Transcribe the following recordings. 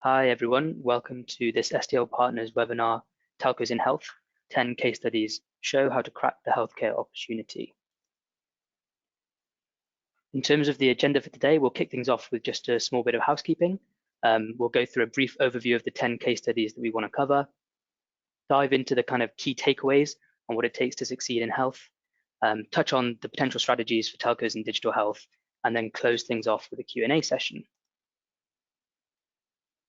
Hi everyone, welcome to this STL Partners webinar, Telcos in Health, 10 case studies show how to crack the healthcare opportunity. In terms of the agenda for today, we'll kick things off with just a small bit of housekeeping. We'll go through a brief overview of the 10 case studies that we want to cover, dive into the kind of key takeaways on what it takes to succeed in health, touch on the potential strategies for telcos in digital health, and then close things off with a Q&A session.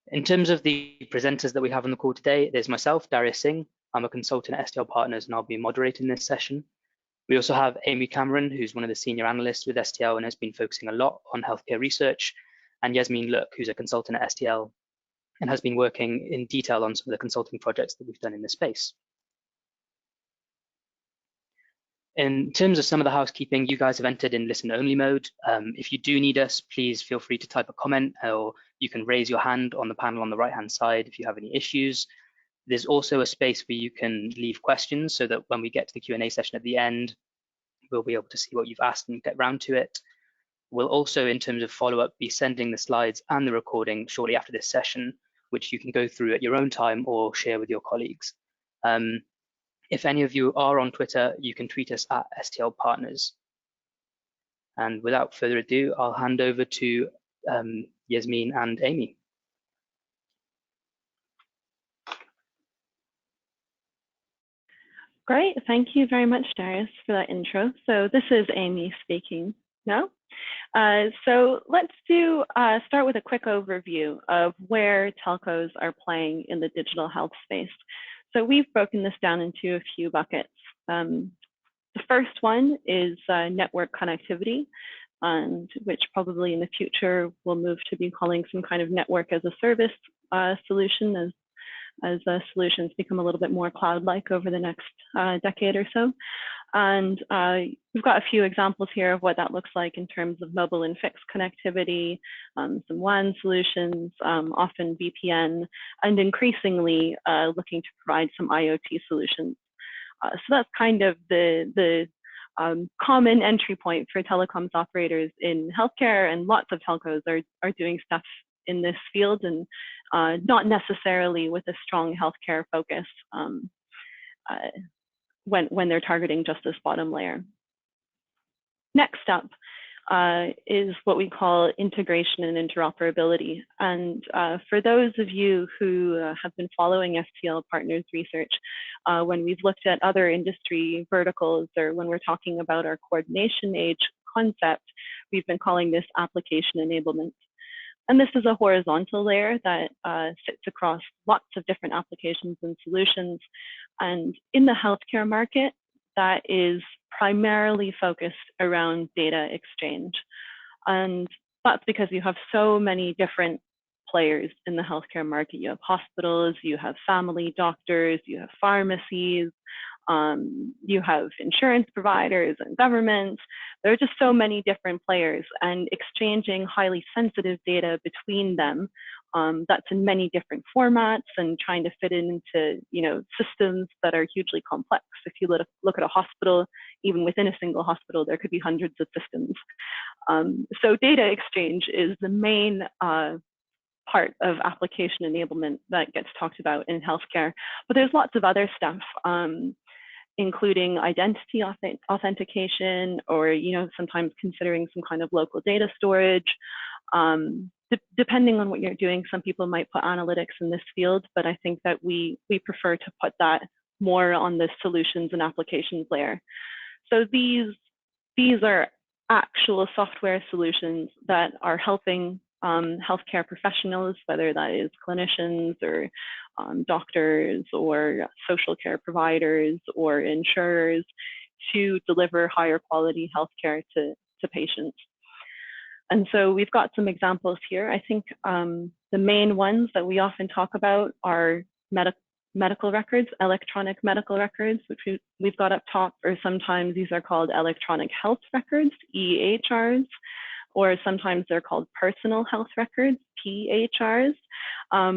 In terms of the presenters that we have on the call today, there's myself, Darius Singh. I'm a consultant at STL Partners and I'll be moderating this session. We also have Amy Cameron, who's one of the senior analysts with STL and has been focusing a lot on healthcare research, and Yesmean, who's a consultant at STL and has been working in detail on some of the consulting projects that we've done in this space. In terms of some of the housekeeping, you guys have entered in listen-only mode. If you do need us, please feel free to type a comment, or you can raise your hand on the panel on the right-hand side if you have any issues. There's also a space where you can leave questions so that when we get to the Q&A session at the end, we'll be able to see what you've asked and get round to it. We'll also, in terms of follow-up, be sending the slides and the recording shortly after this session, which you can go through at your own time or share with your colleagues. If any of you are on Twitter, you can tweet us at STL Partners. And without further ado, I'll hand over to Yesmean and Amy. Great, thank you very much, Darius, for that intro. So this is Amy speaking now. So let's start with a quick overview of where telcos are playing in the digital health space. So we've broken this down into a few buckets. The first one is network connectivity, and which probably in the future will move to be calling some kind of network as a service solution as solutions become a little bit more cloud-like over the next decade or so. And we've got a few examples here of what that looks like in terms of mobile and fixed connectivity, some WAN solutions, often VPN, and increasingly looking to provide some IoT solutions. So that's kind of the common entry point for telecoms operators in healthcare, and lots of telcos are doing stuff in this field, and not necessarily with a strong healthcare focus when they're targeting just this bottom layer. Next up is what we call integration and interoperability. And for those of you who have been following STL Partners research, when we've looked at other industry verticals, or when we're talking about our coordination age concept, we've been calling this application enablement. And this is a horizontal layer that sits across lots of different applications and solutions. And in the healthcare market, that is primarily focused around data exchange. And that's because you have so many different players in the healthcare market. You have hospitals, you have family doctors, you have pharmacies, you have insurance providers and governments. There are just so many different players, and exchanging highly sensitive data between them that's in many different formats, and trying to fit it into systems that are hugely complex. If you look at a hospital, even within a single hospital, there could be hundreds of systems. So data exchange is the main part of application enablement that gets talked about in healthcare. But there's lots of other stuff, including identity authentication, or sometimes considering some kind of local data storage. Depending on what you're doing, some people might put analytics in this field, but I think that we prefer to put that more on the solutions and applications layer. So these are actual software solutions that are helping healthcare professionals, whether that is clinicians or doctors or social care providers or insurers, to deliver higher quality healthcare to patients. And so we've got some examples here. I think the main ones that we often talk about are medical records, electronic medical records, which we've got up top, or sometimes these are called electronic health records, EHRs. or sometimes they're called personal health records, PHRs.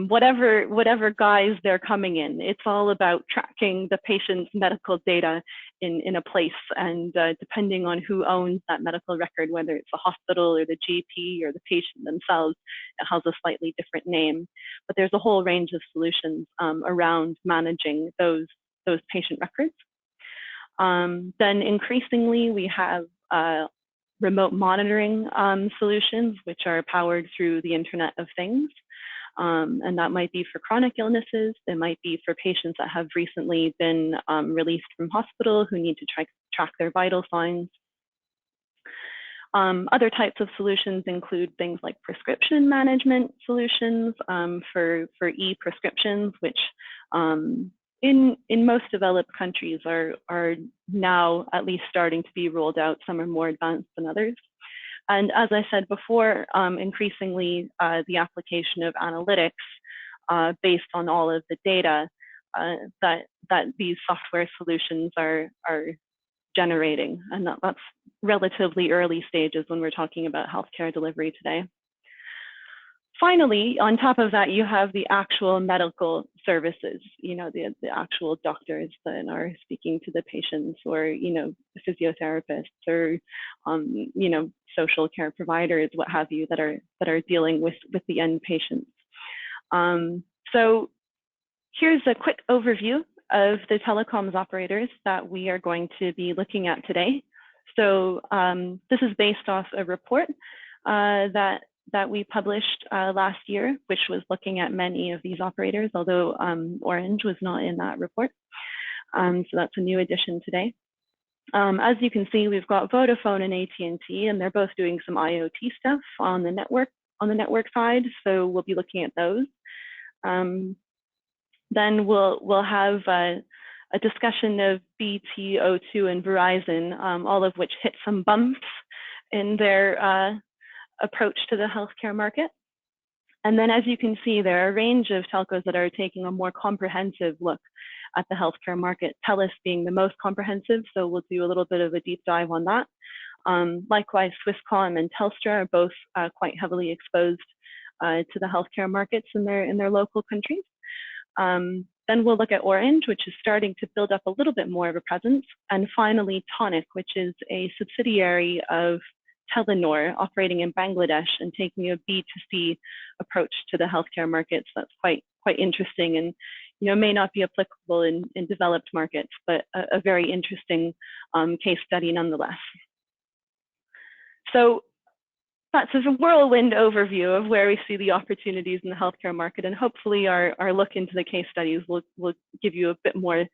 Whatever guise they're coming in, it's all about tracking the patient's medical data in a place, and depending on who owns that medical record, whether it's the hospital or the GP or the patient themselves, it has a slightly different name. But there's a whole range of solutions around managing those patient records. Then increasingly, we have remote monitoring solutions, which are powered through the Internet of Things. And that might be for chronic illnesses. It might be for patients that have recently been released from hospital who need to track their vital signs. Other types of solutions include things like prescription management solutions for e-prescriptions, which in most developed countries are now at least starting to be rolled out. Some are more advanced than others. And as I said before, increasingly the application of analytics based on all of the data that these software solutions are generating. And that's relatively early stages when we're talking about healthcare delivery today. Finally, on top of that, you have the actual medical services, the actual doctors that are speaking to the patients, or, physiotherapists, or, social care providers, what have you, that are dealing with the end patients. So here's a quick overview of the telecoms operators that we are going to be looking at today. So this is based off a report that we published last year, which was looking at many of these operators, although Orange was not in that report. So that's a new addition today. As you can see, we've got Vodafone and AT&T, and they're both doing some IoT stuff on the network side. So we'll be looking at those. Then we'll have a discussion of BT, O2, and Verizon, all of which hit some bumps in their approach to the healthcare market. And then, as you can see, there are a range of telcos that are taking a more comprehensive look at the healthcare market, TELUS being the most comprehensive, so we'll do a little bit of a deep dive on that. Likewise, Swisscom and Telstra are both quite heavily exposed to the healthcare markets in their local countries. Then we'll look at Orange, which is starting to build up a little bit more of a presence. And finally, Tonic, which is a subsidiary of Telenor operating in Bangladesh and taking a B2C approach to the healthcare markets. That's quite interesting, and may not be applicable in developed markets, but a very interesting case study nonetheless. So that's a whirlwind overview of where we see the opportunities in the healthcare market, and hopefully our look into the case studies will give you a bit more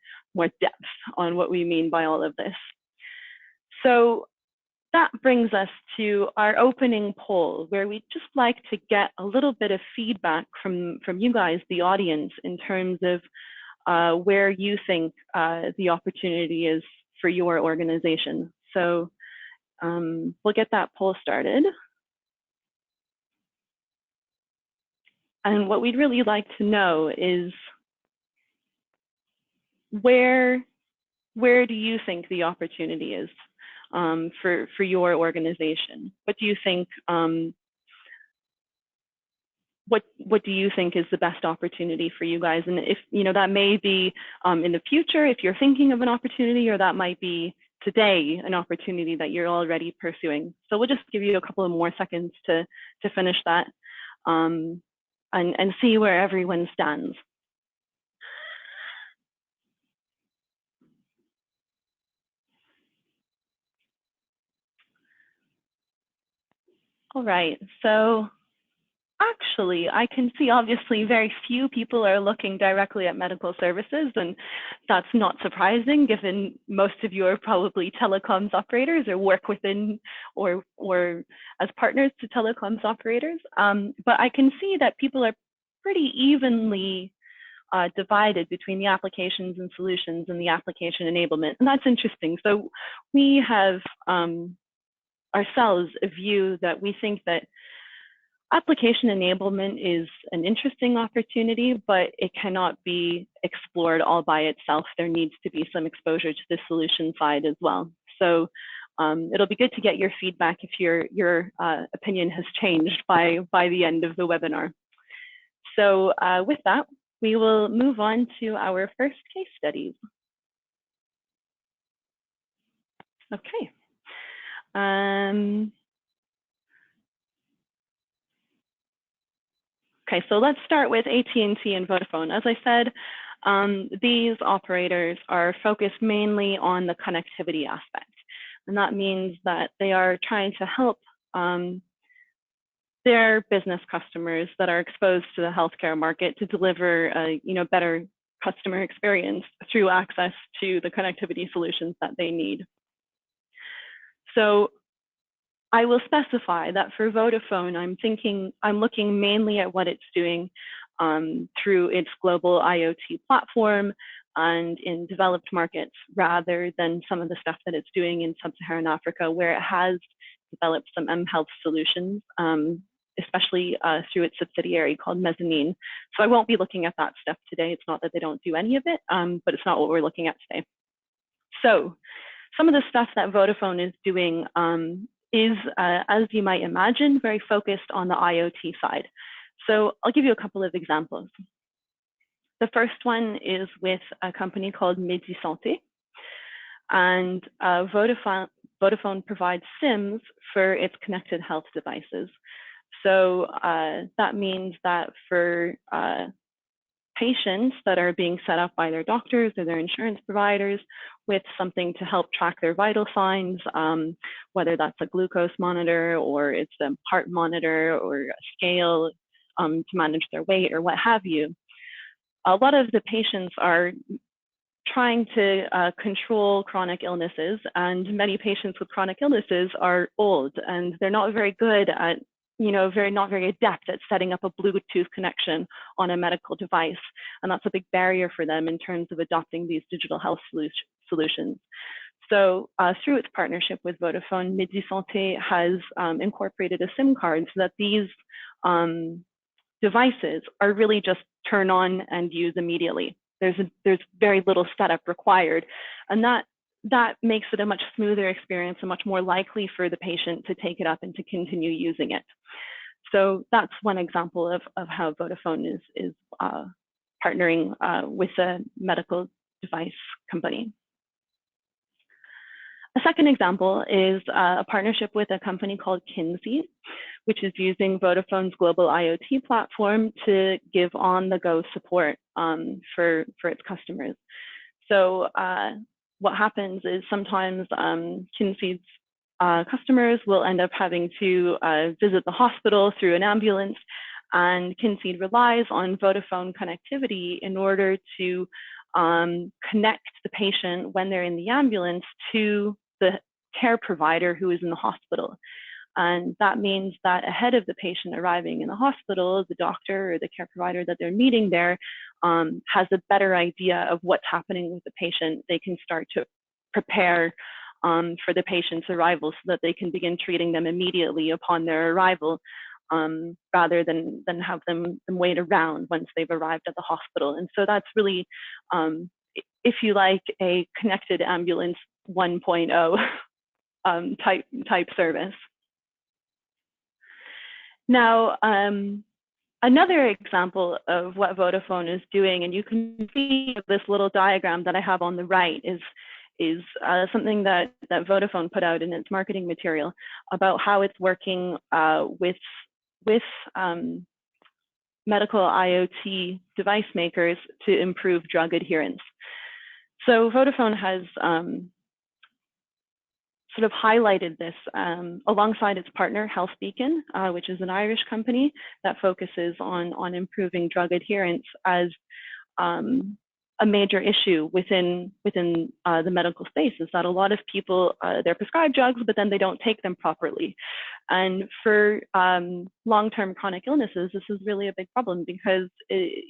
depth on what we mean by all of this. So that brings us to our opening poll, where we'd just like to get a little bit of feedback from you guys, the audience, in terms of where you think the opportunity is for your organization. So we'll get that poll started. And what we'd really like to know is where do you think the opportunity is for your organization? What do you think? What do you think is the best opportunity for you guys? And if that may be in the future, if you're thinking of an opportunity, or that might be today an opportunity that you're already pursuing. So we'll just give you a couple of more seconds to finish that and see where everyone stands. All right, so actually, I can see obviously very few people are looking directly at medical services, and that's not surprising given most of you are probably telecoms operators or work within or as partners to telecoms operators. But I can see that people are pretty evenly divided between the applications and solutions and the application enablement, and that's interesting. So we have ourselves a view that we think that application enablement is an interesting opportunity, but it cannot be explored all by itself. There needs to be some exposure to the solution side as well. So It'll be good to get your feedback if your opinion has changed by the end of the webinar. So with that, we will move on to our first case studies. Okay. Okay, so let's start with AT&T and Vodafone. As I said, these operators are focused mainly on the connectivity aspect. And that means that they are trying to help their business customers that are exposed to the healthcare market to deliver a better customer experience through access to the connectivity solutions that they need. So I will specify that for Vodafone, I'm looking mainly at what it's doing through its global IoT platform and in developed markets, rather than some of the stuff that it's doing in sub-Saharan Africa, where it has developed some mHealth solutions, especially through its subsidiary called Mezzanine. So I won't be looking at that stuff today. It's not that they don't do any of it, but it's not what we're looking at today. So some of the stuff that Vodafone is doing is, as you might imagine, very focused on the IoT side. So I'll give you a couple of examples. The first one is with a company called Midi Santé, and Vodafone provides SIMs for its connected health devices. So that means that for patients that are being set up by their doctors or their insurance providers with something to help track their vital signs, whether that's a glucose monitor or it's a heart monitor or a scale to manage their weight or what have you. A lot of the patients are trying to control chronic illnesses, and many patients with chronic illnesses are old and they're not very good at not very adept at setting up a Bluetooth connection on a medical device. And that's a big barrier for them in terms of adopting these digital health solutions. So through its partnership with Vodafone, Midi Santé has incorporated a SIM card so that these devices are really just turn on and use immediately. There's very little setup required. And that makes it a much smoother experience and much more likely for the patient to take it up and to continue using it. So that's one example of how Vodafone is partnering with a medical device company. A second example is a partnership with a company called Kinsey, which is using Vodafone's global IoT platform to give on-the-go support for its customers. So what happens is sometimes Kinsey's customers will end up having to visit the hospital through an ambulance, and Kinsey relies on Vodafone connectivity in order to connect the patient when they're in the ambulance to the care provider who is in the hospital. And that means that ahead of the patient arriving in the hospital, the doctor or the care provider that they're meeting there has a better idea of what's happening with the patient. They can start to prepare for the patient's arrival so that they can begin treating them immediately upon their arrival, rather than have them wait around once they've arrived at the hospital. And so that's really, if you like, a connected ambulance 1.0 type service. Now, another example of what Vodafone is doing, and you can see this little diagram that I have on the right, is something that Vodafone put out in its marketing material about how it's working with medical IoT device makers to improve drug adherence. So Vodafone has sort of highlighted this alongside its partner, HealthBeacon, which is an Irish company that focuses on improving drug adherence as a major issue within the medical space, is that a lot of people, they're prescribed drugs, but then they don't take them properly. And for long-term chronic illnesses, this is really a big problem because it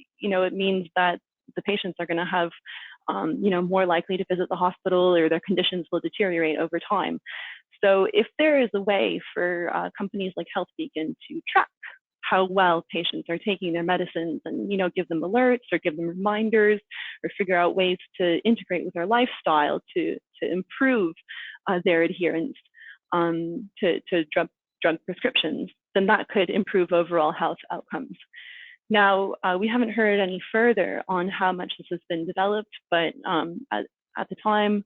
means that the patients are going to have more likely to visit the hospital, or their conditions will deteriorate over time. So if there is a way for companies like HealthBeacon to track how well patients are taking their medicines, and give them alerts or give them reminders or figure out ways to integrate with their lifestyle to improve their adherence to drug prescriptions, then that could improve overall health outcomes. Now, we haven't heard any further on how much this has been developed, but at the time,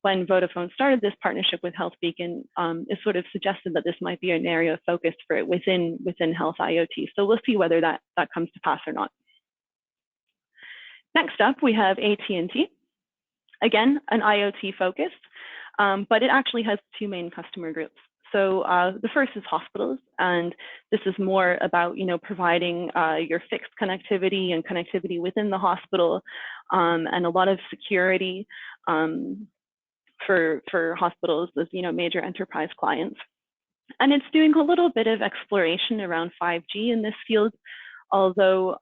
when Vodafone started this partnership with Health Beacon, it sort of suggested that this might be an area of focus for it within health IoT. So we'll see whether that comes to pass or not. Next up, we have AT&T. Again, an IoT focus, but it actually has two main customer groups. So the first is hospitals, and this is more about providing your fixed connectivity and connectivity within the hospital, and a lot of security for hospitals as major enterprise clients. And it's doing a little bit of exploration around 5G in this field, although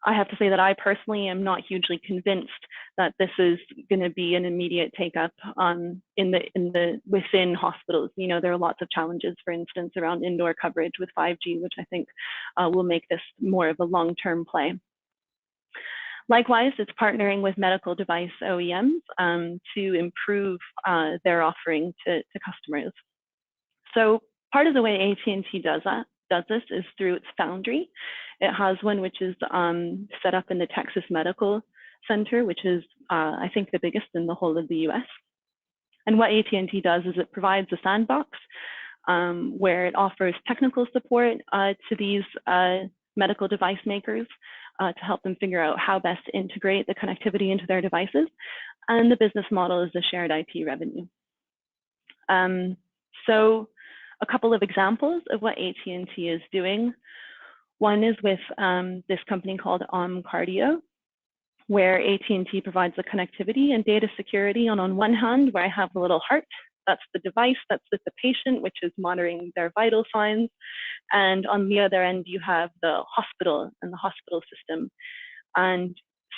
I have to say that I personally am not hugely convinced that this is going to be an immediate take up within hospitals. There are lots of challenges, for instance, around indoor coverage with 5G, which I think will make this more of a long-term play. Likewise, it's partnering with medical device OEMs to improve their offering to customers. So part of the way AT&T does this is through its foundry. It has one which is set up in the Texas Medical Center, which is, I think, the biggest in the whole of the US. And what AT&T does is it provides a sandbox where it offers technical support to these medical device makers to help them figure out how best to integrate the connectivity into their devices. And the business model is the shared IP revenue. So a couple of examples of what AT&T is doing. One is with this company called Cardio, where AT&T provides the connectivity and data security. And on one hand, where I have the little heart, that's the device that's with the patient, which is monitoring their vital signs. And on the other end, you have the hospital and the hospital system. And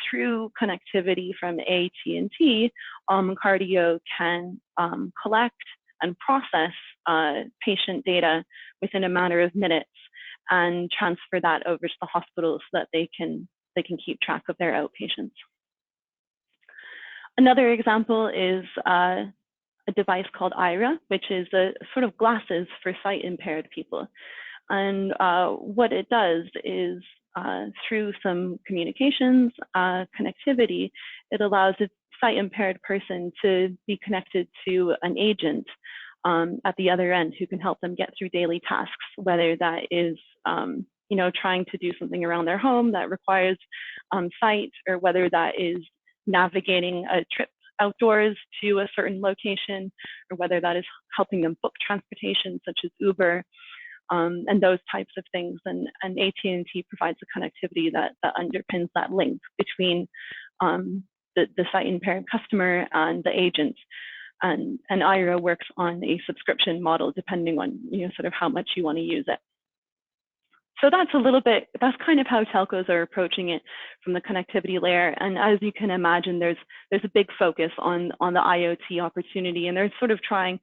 through connectivity from AT&T, Cardio can collect and process patient data within a matter of minutes and transfer that over to the hospital so that they can keep track of their outpatients. Another example is a device called Ira, which is a sort of glasses for sight impaired people. And what it does is through some communications, connectivity, it allows a sight impaired person to be connected to an agent at the other end who can help them get through daily tasks, whether that is trying to do something around their home that requires sight, or whether that is navigating a trip outdoors to a certain location, or whether that is helping them book transportation such as Uber, and those types of things. And AT&T provides the connectivity that underpins that link between the sight impaired customer and the agent. And Ira works on a subscription model depending on sort of how much you want to use it. So that's kind of how telcos are approaching it from the connectivity layer. And as you can imagine, there's a big focus on the IoT opportunity, and they're sort of trying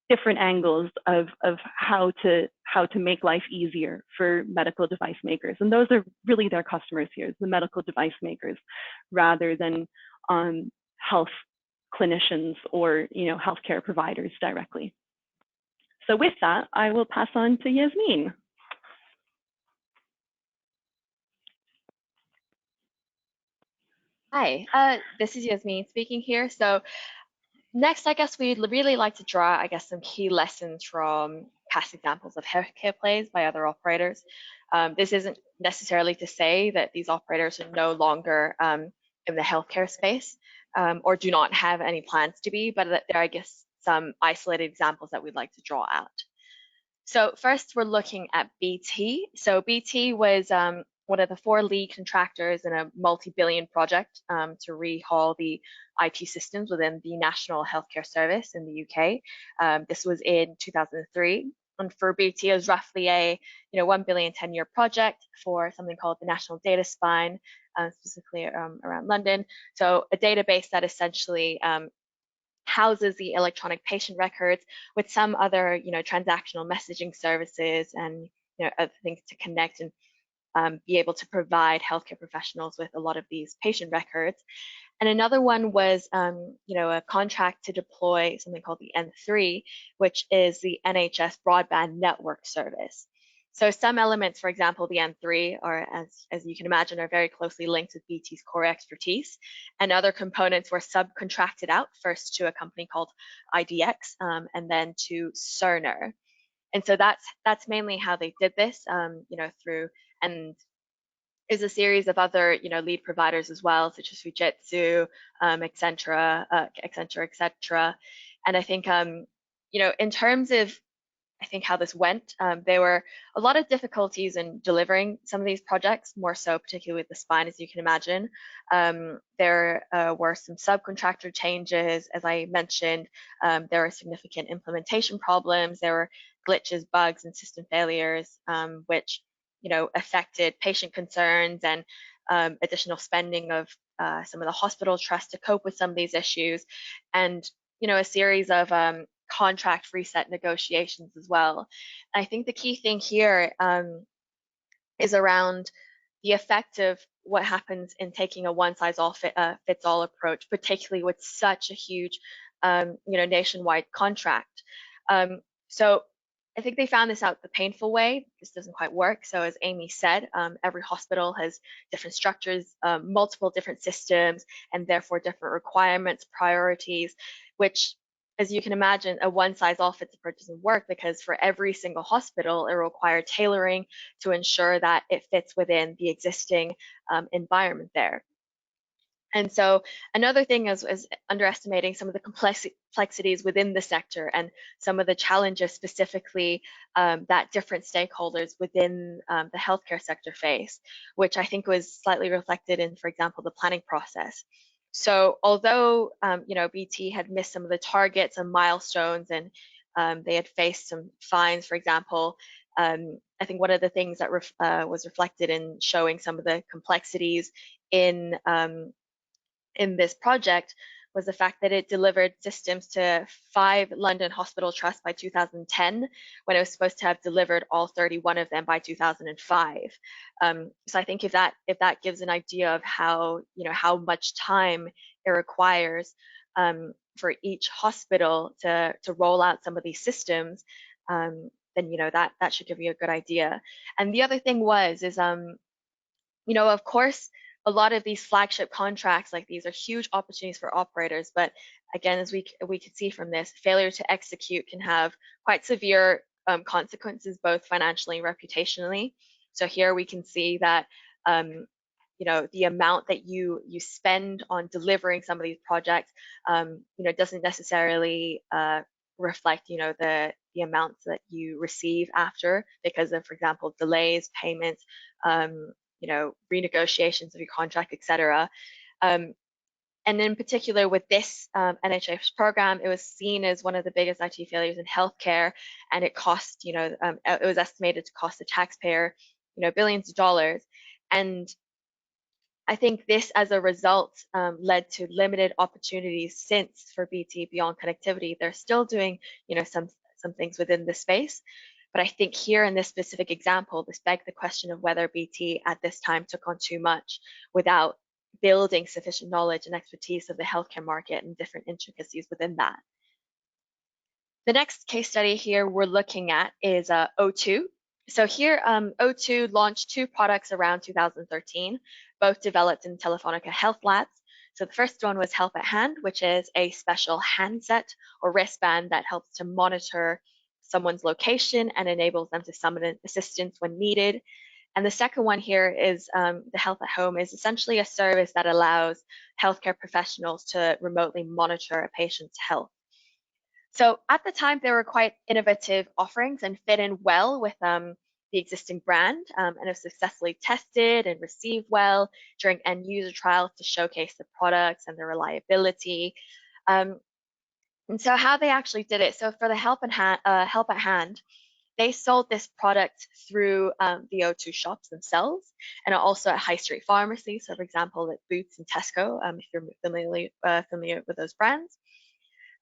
different angles of how to make life easier for medical device makers. And those are really their customers here, the medical device makers, rather than health clinicians or healthcare providers directly. So with that, I will pass on to Yesmean. Hi, this is Yesmean speaking here. So next, I guess we'd really like to draw, some key lessons from past examples of healthcare plays by other operators. This isn't necessarily to say that these operators are no longer in the healthcare space or do not have any plans to be, but there are, some isolated examples that we'd like to draw out. So first, we're looking at BT. So BT was one of the 4 lead contractors in a multi-billion project to rehaul the IT systems within the National Healthcare Service in the UK. This was in 2003. And for BT, it was roughly a $1 billion 10-year project for something called the National Data Spine, specifically around London. So a database that essentially houses the electronic patient records with some other transactional messaging services and other things to connect and be able to provide healthcare professionals with a lot of these patient records. And another one was, a contract to deploy something called the N3, which is the NHS broadband network service. So some elements, for example, the N3, are, as you can imagine, are very closely linked with BT's core expertise, and other components were subcontracted out, first to a company called IDX, and then to Cerner. And so that's mainly how they did this, through, and is a series of other, lead providers as well, such as Fujitsu, Accenture, etc. And I think, in terms of, I think how this went, there were a lot of difficulties in delivering some of these projects, more so particularly with the spine, as you can imagine. There were some subcontractor changes, as I mentioned. There were significant implementation problems. There were glitches, bugs, and system failures, which affected patient concerns and additional spending of some of the hospital trusts to cope with some of these issues, and a series of contract reset negotiations as well. I think the key thing here is around the effect of what happens in taking a one-size-fits-all approach, particularly with such a huge, nationwide contract. So I think they found this out the painful way. This doesn't quite work. So as Amy said, every hospital has different structures, multiple different systems, and therefore different requirements, priorities, which, as you can imagine, a one-size-all-fits approach doesn't work, because for every single hospital, it requires tailoring to ensure that it fits within the existing environment there. And so another thing is underestimating some of the complexities within the sector and some of the challenges specifically that different stakeholders within the healthcare sector face, which I think was slightly reflected in, for example, the planning process. So although, BT had missed some of the targets and milestones, and they had faced some fines, for example, I think one of the things that was reflected in showing some of the complexities in this project was the fact that it delivered systems to 5 London hospital trusts by 2010, when it was supposed to have delivered all 31 of them by 2005. So I think if that gives an idea of how much time it requires for each hospital to roll out some of these systems, then that should give you a good idea. And the other thing is of course, a lot of these flagship contracts like these are huge opportunities for operators, but again, as we could see from this, failure to execute can have quite severe consequences, both financially and reputationally. So here we can see that the amount that you spend on delivering some of these projects, doesn't necessarily reflect the amounts that you receive after, because of, for example, delays, payments, renegotiations of your contract, etc. And in particular with this NHS program, it was seen as one of the biggest IT failures in healthcare, and it cost, it was estimated to cost the taxpayer, billions of dollars. And I think this, as a result, led to limited opportunities since for BT beyond connectivity. They're still doing, some things within this space. But I think here in this specific example, this begs the question of whether BT at this time took on too much without building sufficient knowledge and expertise of the healthcare market and different intricacies within that. The next case study here we're looking at is O2. So here, O2 launched 2 products around 2013, both developed in Telefonica Health Labs. So the first one was Help at Hand, which is a special handset or wristband that helps to monitor someone's location and enables them to summon assistance when needed. And the second one here is the Health at Home, is essentially a service that allows healthcare professionals to remotely monitor a patient's health. So at the time, they were quite innovative offerings and fit in well with the existing brand, and have successfully tested and received well during end user trials to showcase the products and their reliability. And so how they actually did it, so for the Help at Hand, they sold this product through the O2 shops themselves, and also at high street pharmacies. So for example, at Boots and Tesco, if you're familiar with those brands.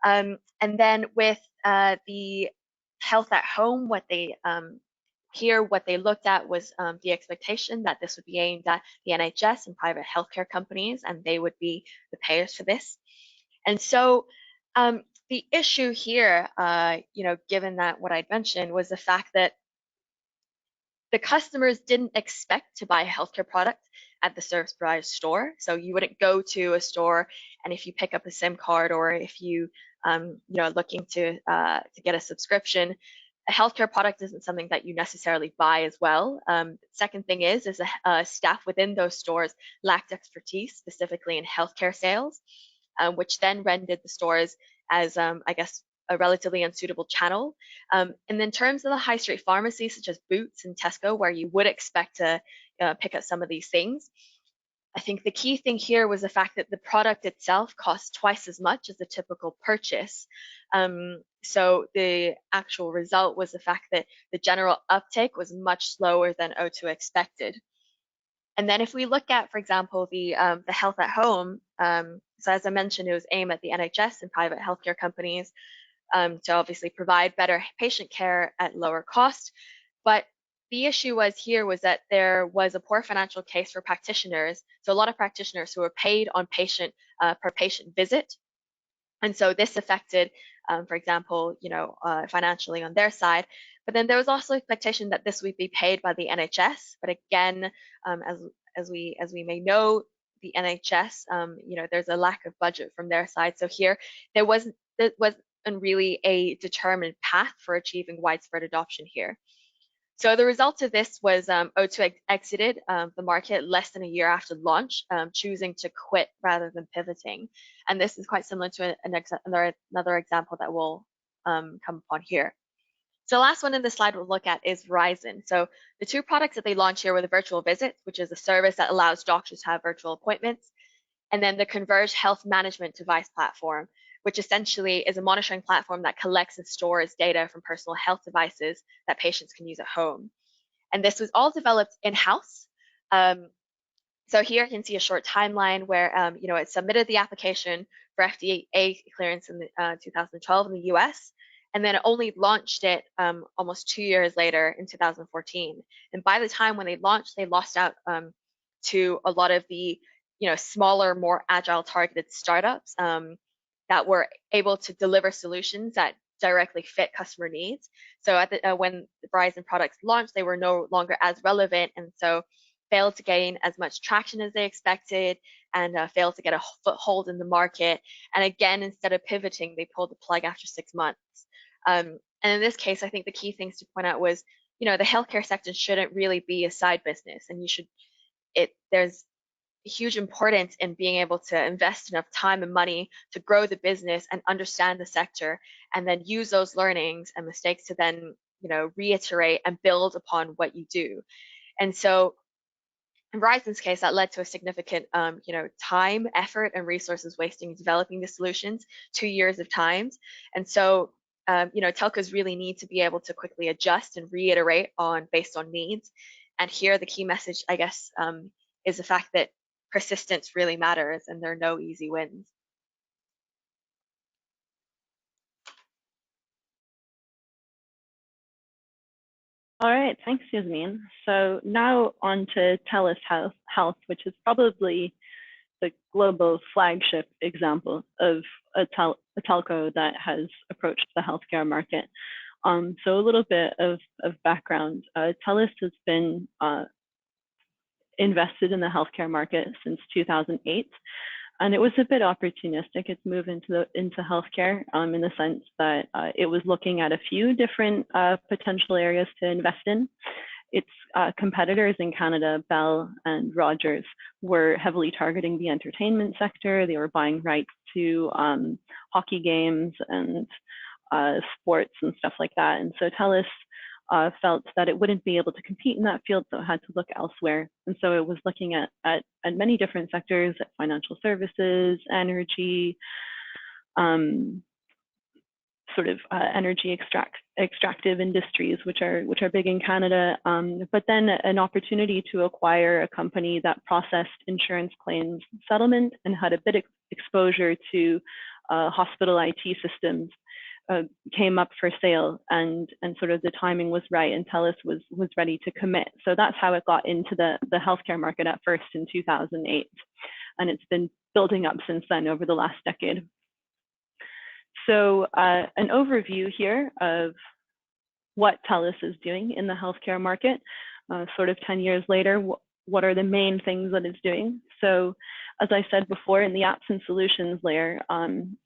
And then with the Health at Home, what they Here, what they looked at was the expectation that this would be aimed at the NHS and private healthcare companies, and they would be the payers for this. And so the issue here, given that what I'd mentioned was the fact that the customers didn't expect to buy a healthcare product at the service provider store. So you wouldn't go to a store, and if you pick up a SIM card, or if you looking to get a subscription, a healthcare product isn't something that you necessarily buy as well. Second thing is staff within those stores lacked expertise, specifically in healthcare sales, which then rendered the stores as, I guess, a relatively unsuitable channel. And in terms of the high street pharmacies, such as Boots and Tesco, where you would expect to pick up some of these things, I think the key thing here was the fact that the product itself cost twice as much as a typical purchase. So the actual result was the fact that the general uptake was much slower than O2 expected. And then if we look at, for example, the health at home, so as I mentioned, it was aimed at the NHS and private healthcare companies to obviously provide better patient care at lower cost. But the issue was that there was a poor financial case for practitioners. So a lot of practitioners who were paid on per patient visit. And so this affected, for example, financially on their side. But then there was also expectation that this would be paid by the NHS. But again, as we may know, the NHS, there's a lack of budget from their side. So here there wasn't really a determined path for achieving widespread adoption here. So the result of this was O2 exited the market less than a year after launch, choosing to quit rather than pivoting. And this is quite similar to another example that we'll come upon here. So the last one in this slide we'll look at is Verizon. So the two products that they launched here were the virtual visits, which is a service that allows doctors to have virtual appointments, and then the Converge Health Management Device Platform, which essentially is a monitoring platform that collects and stores data from personal health devices that patients can use at home. And this was all developed in-house. So here you can see a short timeline where it submitted the application for FDA clearance in 2012 in the US, and then it only launched it almost 2 years later in 2014. And by the time when they launched, they lost out to a lot of the smaller, more agile targeted startups that were able to deliver solutions that directly fit customer needs. So when the Verizon products launched, they were no longer as relevant, and so failed to gain as much traction as they expected, and failed to get a foothold in the market. And again, instead of pivoting, they pulled the plug after 6 months. And in this case, I think the key things to point out was, the healthcare sector shouldn't really be a side business, and there's huge importance in being able to invest enough time and money to grow the business and understand the sector, and then use those learnings and mistakes to then reiterate and build upon what you do. And so in Verizon's case, that led to a significant time, effort, and resources wasting in developing the solutions, 2 years of times. And so telcos really need to be able to quickly adjust and reiterate based on needs. And here the key message, I guess, is the fact that persistence really matters, and there are no easy wins. All right, thanks, Yesmean. So now on to TELUS Health, which is probably the global flagship example of a telco that has approached the healthcare market. So a little bit of background. TELUS has been invested in the healthcare market since 2008, and it was a bit opportunistic. Its move into healthcare in the sense that it was looking at a few different potential areas to invest in. Its competitors in Canada, Bell and Rogers, were heavily targeting the entertainment sector. They were buying rights to hockey games and sports and stuff like that. And so TELUS felt that it wouldn't be able to compete in that field, so it had to look elsewhere. And so it was looking at many different sectors, at financial services, energy, energy extractive industries, which are big in Canada, but then an opportunity to acquire a company that processed insurance claims settlement and had a bit of exposure to hospital IT systems came up for sale, and sort of the timing was right, and Telus was ready to commit. So that's how it got into the healthcare market at first in 2008, and it's been building up since then over the last decade. So an overview here of what Telus is doing in the healthcare market, sort of 10 years later. What are the main things that it's doing? So as I said before, in the apps and solutions layer,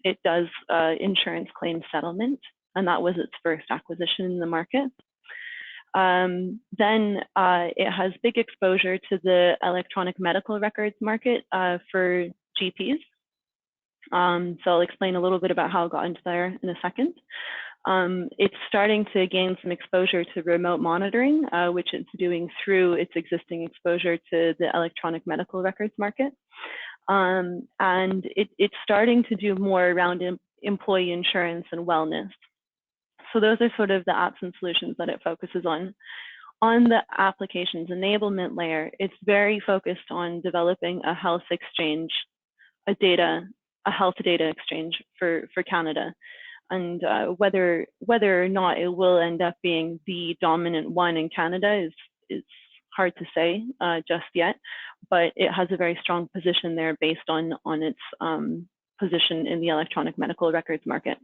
it does insurance claim settlement, and that was its first acquisition in the market. Then it has big exposure to the electronic medical records market for GPs. So I'll explain a little bit about how it got into there in a second. It's starting to gain some exposure to remote monitoring, which it's doing through its existing exposure to the electronic medical records market. And it's starting to do more around employee insurance and wellness. So those are sort of the apps and solutions that it focuses on. On the applications enablement layer, it's very focused on developing a health exchange, a health data exchange for Canada. And whether or not it will end up being the dominant one in Canada is hard to say just yet, but it has a very strong position there based on its position in the electronic medical records market.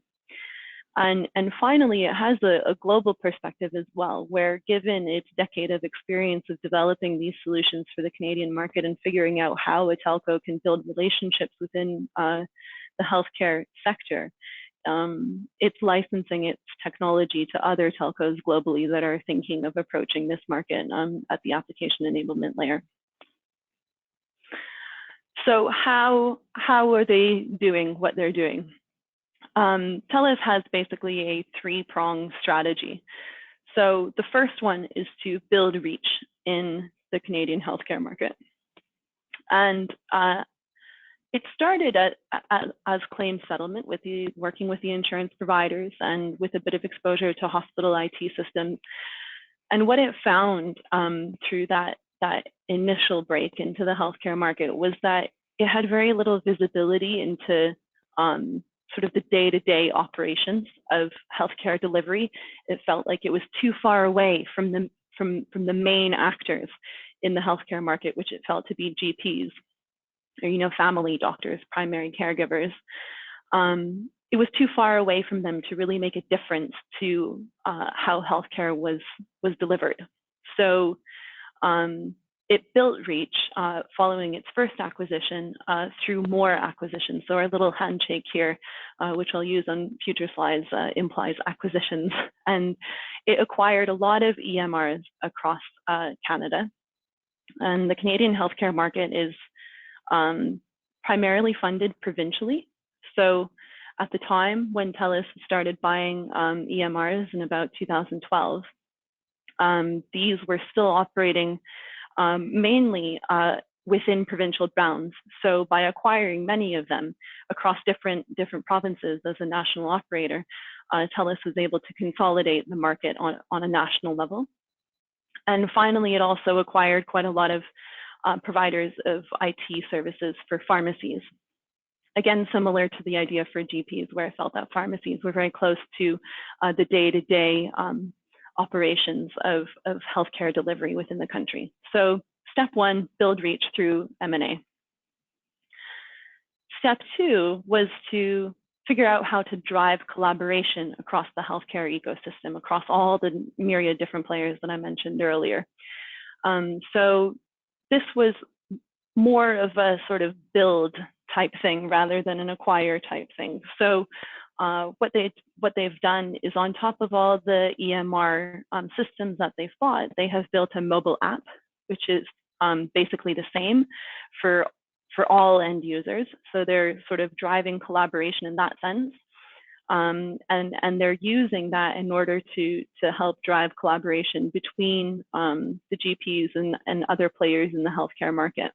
And finally, it has a global perspective as well, where given its decade of experience of developing these solutions for the Canadian market and figuring out how a telco can build relationships within the healthcare sector, it's licensing its technology to other telcos globally that are thinking of approaching this market at the application enablement layer. So how are they doing what they're doing? Telus has basically a three-pronged strategy. So the first one is to build reach in the Canadian healthcare market. And it started as claim settlement, working with the insurance providers and with a bit of exposure to hospital IT systems. And what it found through that initial break into the healthcare market was that it had very little visibility into sort of the day-to-day operations of healthcare delivery. It felt like it was too far away from the main actors in the healthcare market, which it felt to be GPs, or family doctors, primary caregivers. It was too far away from them to really make a difference to how healthcare was delivered. So it built reach following its first acquisition through more acquisitions. So our little handshake here, which I'll use on future slides, implies acquisitions. And it acquired a lot of EMRs across Canada. And the Canadian healthcare market is primarily funded provincially. So at the time when Telus started buying EMRs in about 2012, these were still operating mainly within provincial bounds. So by acquiring many of them across different provinces as a national operator, Telus was able to consolidate the market on a national level. And finally, it also acquired quite a lot of providers of IT services for pharmacies. Again, similar to the idea for GPs, where I felt that pharmacies were very close to the day-to-day operations of healthcare delivery within the country. So step one, build reach through M&A. Step two was to figure out how to drive collaboration across the healthcare ecosystem, across all the myriad different players that I mentioned earlier. So this was more of a sort of build type thing rather than an acquire type thing. So what they've done is, on top of all the EMR systems that they've bought, they have built a mobile app, which is basically the same for all end users. So they're sort of driving collaboration in that sense. And they're using that in order to help drive collaboration between the GPs and other players in the healthcare market.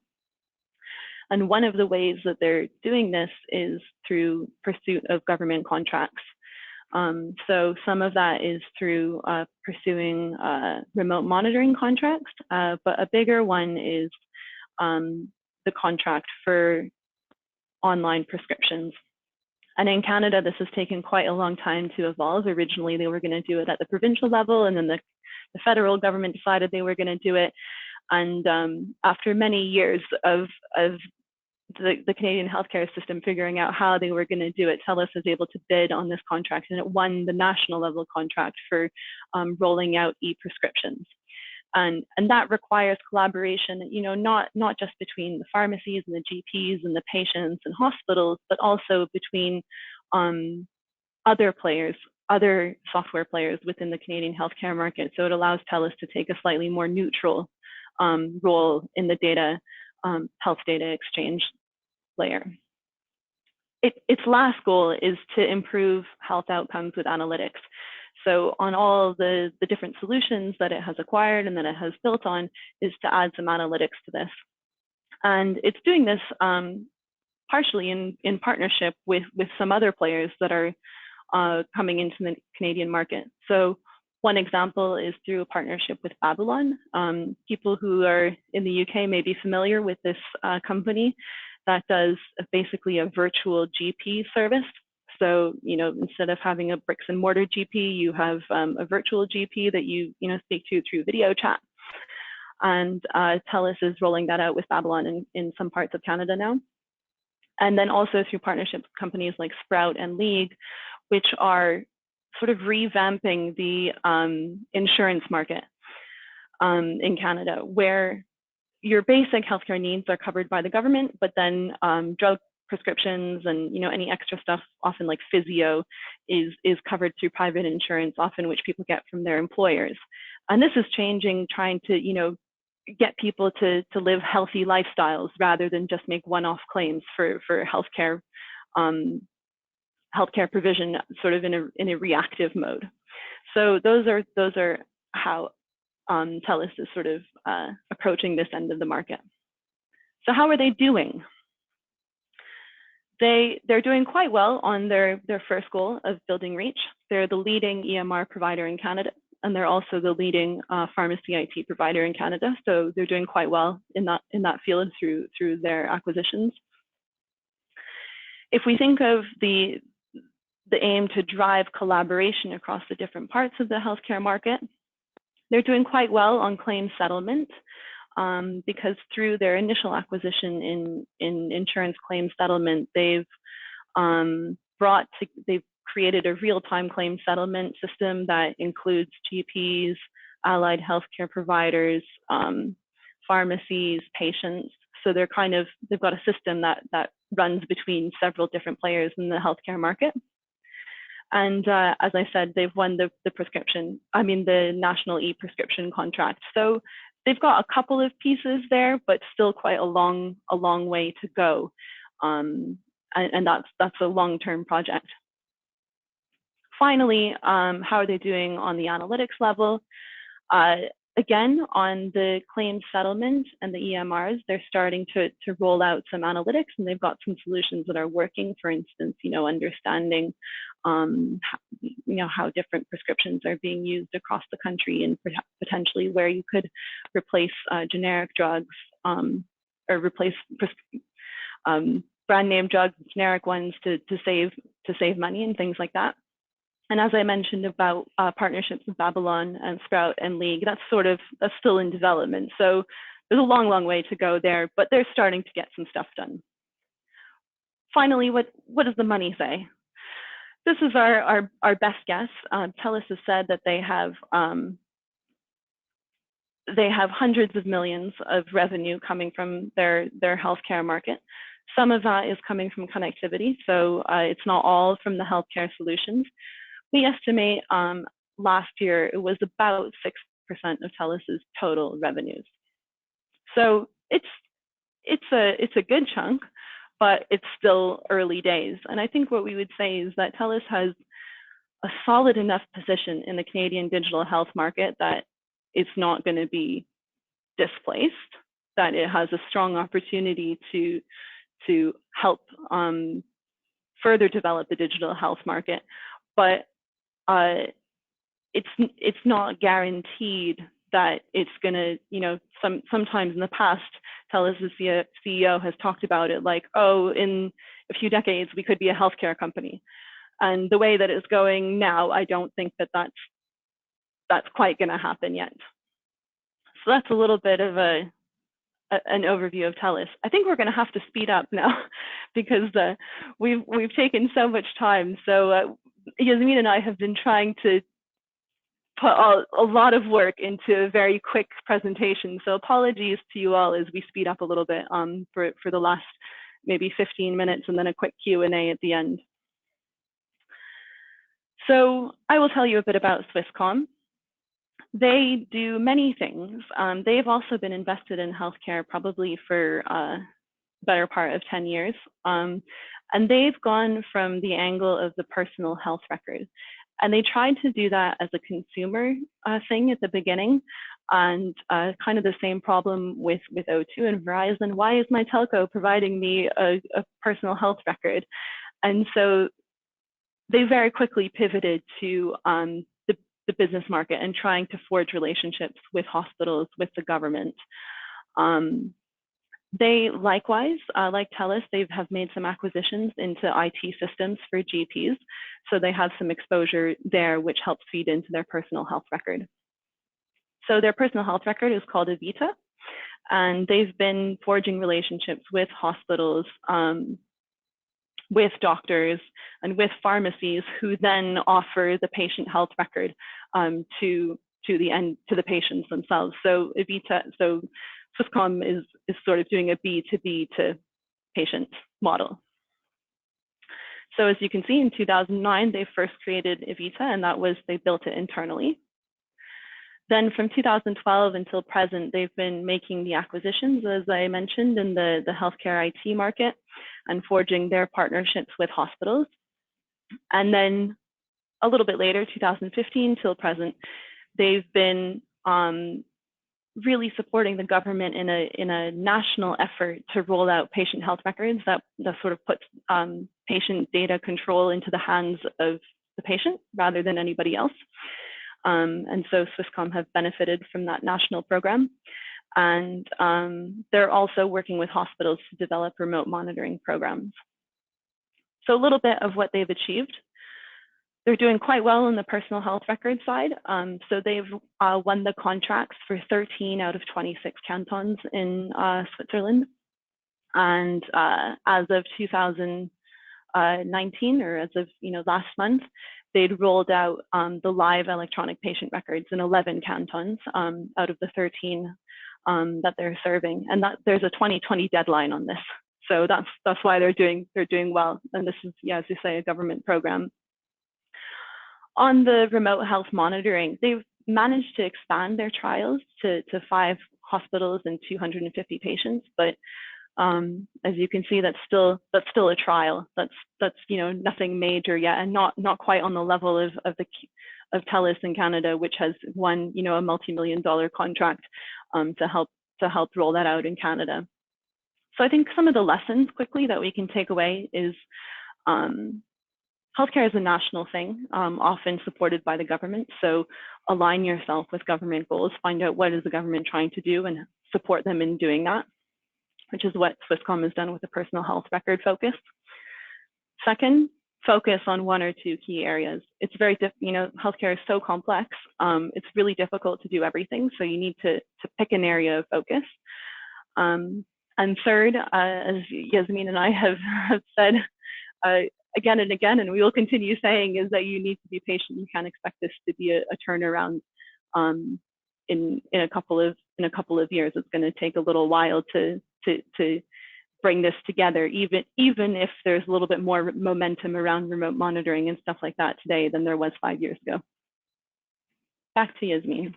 And one of the ways that they're doing this is through pursuit of government contracts. So some of that is through pursuing remote monitoring contracts, but a bigger one is the contract for online prescriptions. And in Canada, this has taken quite a long time to evolve. Originally, they were going to do it at the provincial level, and then the federal government decided they were going to do it. And after many years of the Canadian healthcare system figuring out how they were going to do it, TELUS was able to bid on this contract, and it won the national level contract for rolling out e-prescriptions. And that requires collaboration, not just between the pharmacies and the GPs and the patients and hospitals, but also between other players, other software players within the Canadian healthcare market. So it allows TELUS to take a slightly more neutral role in the data, health data exchange layer. Its last goal is to improve health outcomes with analytics. So on all the different solutions that it has acquired and that it has built on is to add some analytics to this. And it's doing this partially in partnership with some other players that are coming into the Canadian market. So one example is through a partnership with Babylon. People who are in the UK may be familiar with this company that does basically a virtual GP service. So, instead of having a bricks and mortar GP, you have a virtual GP that you speak to through video chat. And TELUS is rolling that out with Babylon in some parts of Canada now. And then also through partnerships with companies like Sprout and League, which are sort of revamping the insurance market in Canada, where your basic healthcare needs are covered by the government, but then drug prescriptions and any extra stuff, often like physio, is covered through private insurance, often which people get from their employers. And this is changing, trying to get people to live healthy lifestyles rather than just make one-off claims for healthcare healthcare provision, sort of in a reactive mode. So those are how TELUS is sort of approaching this end of the market. So how are they doing? They're doing quite well on their first goal of building reach. They're the leading EMR provider in Canada, and they're also the leading pharmacy IT provider in Canada. So they're doing quite well in that field through their acquisitions. If we think of the aim to drive collaboration across the different parts of the healthcare market, they're doing quite well on claims settlement. Because through their initial acquisition in insurance claims settlement, they've created a real-time claims settlement system that includes GPs, allied healthcare providers, pharmacies, patients. So they've got a system that runs between several different players in the healthcare market. And as I said, they've won the national e-prescription contract. So they've got a couple of pieces there, but still quite a long way to go. And that's a long-term project. Finally, how are they doing on the analytics level? Again, on the claims settlement and the EMRs, they're starting to roll out some analytics, and they've got some solutions that are working. For instance, understanding how different prescriptions are being used across the country, and potentially where you could replace generic drugs or replace brand name drugs with generic ones to save money and things like that. And as I mentioned about partnerships with Babylon and Sprout and League, that's still in development. So there's a long way to go there, but they're starting to get some stuff done. Finally, what does the money say? This is our best guess. TELUS has said that they have hundreds of millions of revenue coming from their healthcare market. Some of that is coming from connectivity, so it's not all from the healthcare solutions. We estimate last year it was about 6% of TELUS's total revenues. So it's a good chunk, but it's still early days. And I think what we would say is that TELUS has a solid enough position in the Canadian digital health market that it's not going to be displaced, that it has a strong opportunity to help further develop the digital health market. But it's not guaranteed that it's going to, sometimes in the past, TELUS's CEO has talked about it like, oh, in a few decades, we could be a healthcare company. And the way that it's going now, I don't think that that's quite going to happen yet. So that's a little bit of an overview of TELUS. I think we're going to have to speed up now because we've taken so much time. So Yesmean and I have been trying to put a lot of work into a very quick presentation. So apologies to you all as we speed up a little bit for the last maybe 15 minutes and then a quick Q&A at the end. So I will tell you a bit about Swisscom. They do many things. They've also been invested in healthcare probably for a better part of 10 years. And they've gone from the angle of the personal health record. And they tried to do that as a consumer thing at the beginning. And kind of the same problem with O2 and Verizon. Why is my telco providing me a personal health record? And so they very quickly pivoted to the business market and trying to forge relationships with hospitals, with the government. They likewise, like TELUS, they have made some acquisitions into IT systems for GPs. So they have some exposure there, which helps feed into their personal health record. So their personal health record is called Evita, and they've been forging relationships with hospitals, with doctors, and with pharmacies who then offer the patient health record to the patients themselves. So Evita, so Swisscom is sort of doing a B2B to patient model. So as you can see, in 2009, they first created Evita, and that was, they built it internally. Then from 2012 until present, they've been making the acquisitions, as I mentioned, in the healthcare IT market and forging their partnerships with hospitals. And then a little bit later, 2015 till present, they've been really supporting the government in a national effort to roll out patient health records that sort of puts patient data control into the hands of the patient rather than anybody else. And so Swisscom have benefited from that national program. And they're also working with hospitals to develop remote monitoring programs. So a little bit of what they've achieved. They're doing quite well on the personal health record side. So they've won the contracts for 13 out of 26 cantons in Switzerland. And as of 2019, or as of last month, they'd rolled out the live electronic patient records in 11 cantons out of the 13 that they're serving. And that there's a 2020 deadline on this. So that's why they're doing well. And this is, yeah, as you say, a government program. On the remote health monitoring, they've managed to expand their trials to 5 hospitals and 250 patients, but as you can see, that's still a trial. That's nothing major yet, and not quite on the level of TELUS in Canada, which has won a multi-million-dollar contract to help roll that out in Canada. So I think some of the lessons quickly that we can take away is healthcare is a national thing, often supported by the government. So align yourself with government goals, find out what is the government trying to do and support them in doing that, which is what Swisscom has done with the personal health record focus. Second, focus on 1 or 2 key areas. It's very, healthcare is so complex. It's really difficult to do everything. So you need to pick an area of focus. And third, as Yesmean and I have said again and again, and we will continue saying, is that you need to be patient. You can't expect this to be a turnaround in a couple of years. It's going to take a little while to bring this together, even if there's a little bit more momentum around remote monitoring and stuff like that today than there was 5 years ago. Back to Yesmean.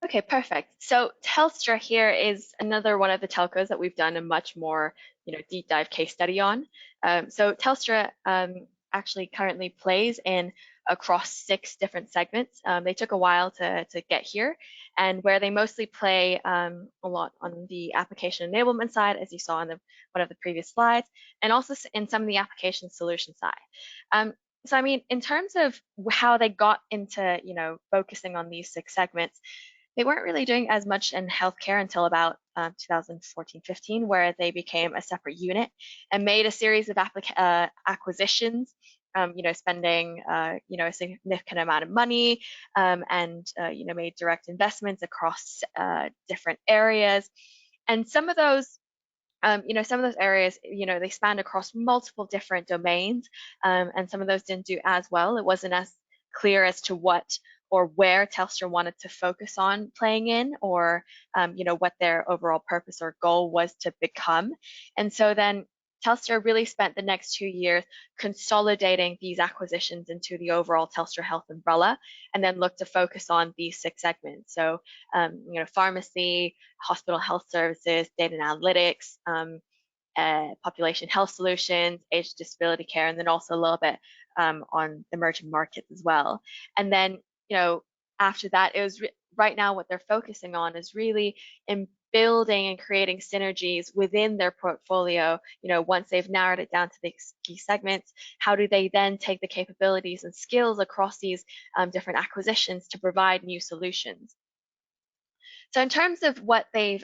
Okay, perfect. So Telstra here is another one of the telcos that we've done a much more deep dive case study on. So Telstra actually currently plays in across 6 different segments. They took a while to get here, and where they mostly play a lot on the application enablement side, as you saw in one of the previous slides, and also in some of the application solution side. So I mean, in terms of how they got into focusing on these 6 segments, they weren't really doing as much in healthcare until about 2014-15, where they became a separate unit and made a series of acquisitions, spending a significant amount of money, and made direct investments across different areas. And some of those areas, they spanned across multiple different domains, and some of those didn't do as well. It wasn't as clear as to what or where Telstra wanted to focus on playing in, or what their overall purpose or goal was to become. And so then Telstra really spent the next 2 years consolidating these acquisitions into the overall Telstra Health umbrella, and then looked to focus on these 6 segments. So, pharmacy, hospital health services, data and analytics, population health solutions, age disability care, and then also a little bit on emerging markets as well. And then, after that, it was right now what they're focusing on is really in building and creating synergies within their portfolio. Once they've narrowed it down to the key segments, how do they then take the capabilities and skills across these different acquisitions to provide new solutions? So in terms of what they've,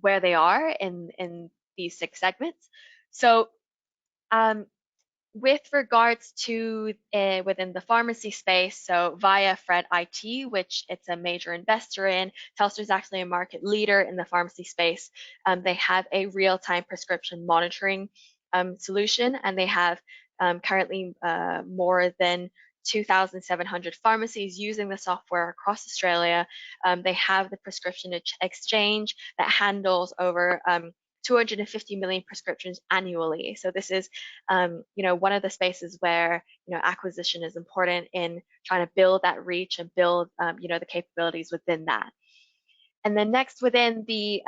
where they are in these 6 segments, so with regards to within the pharmacy space, so via Fred IT, which it's a major investor in, Telstra is actually a market leader in the pharmacy space. They have a real-time prescription monitoring solution, and they have currently more than 2,700 pharmacies using the software across Australia. They have the prescription exchange that handles over 250 million prescriptions annually. So this is, one of the spaces where, acquisition is important in trying to build that reach and build, the capabilities within that. And then next, within the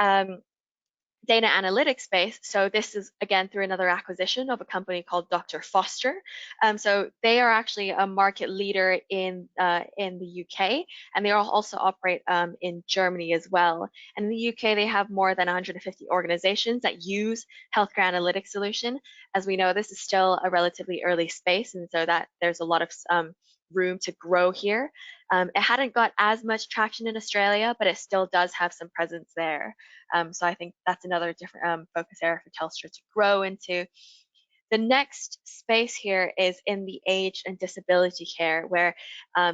data analytics space, so this is again through another acquisition of a company called Dr. Foster. So they are actually a market leader in the UK, and they also operate in Germany as well. And in the UK, they have more than 150 organizations that use healthcare analytics solution. As we know, this is still a relatively early space, and so that there's a lot of room to grow here. It hadn't got as much traction in Australia, but it still does have some presence there. So I think that's another different focus area for Telstra to grow into. The next space here is in the age and disability care, where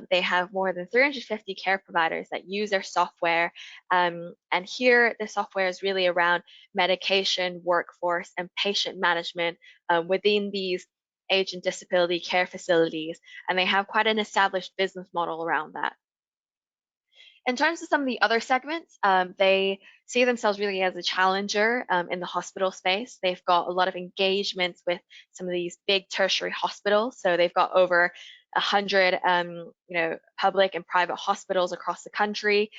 they have more than 350 care providers that use their software. And here, the software is really around medication, workforce, and patient management within these age and disability care facilities. And they have quite an established business model around that. In terms of some of the other segments, they see themselves really as a challenger in the hospital space. They've got a lot of engagements with some of these big tertiary hospitals. So they've got over 100, public and private hospitals across the country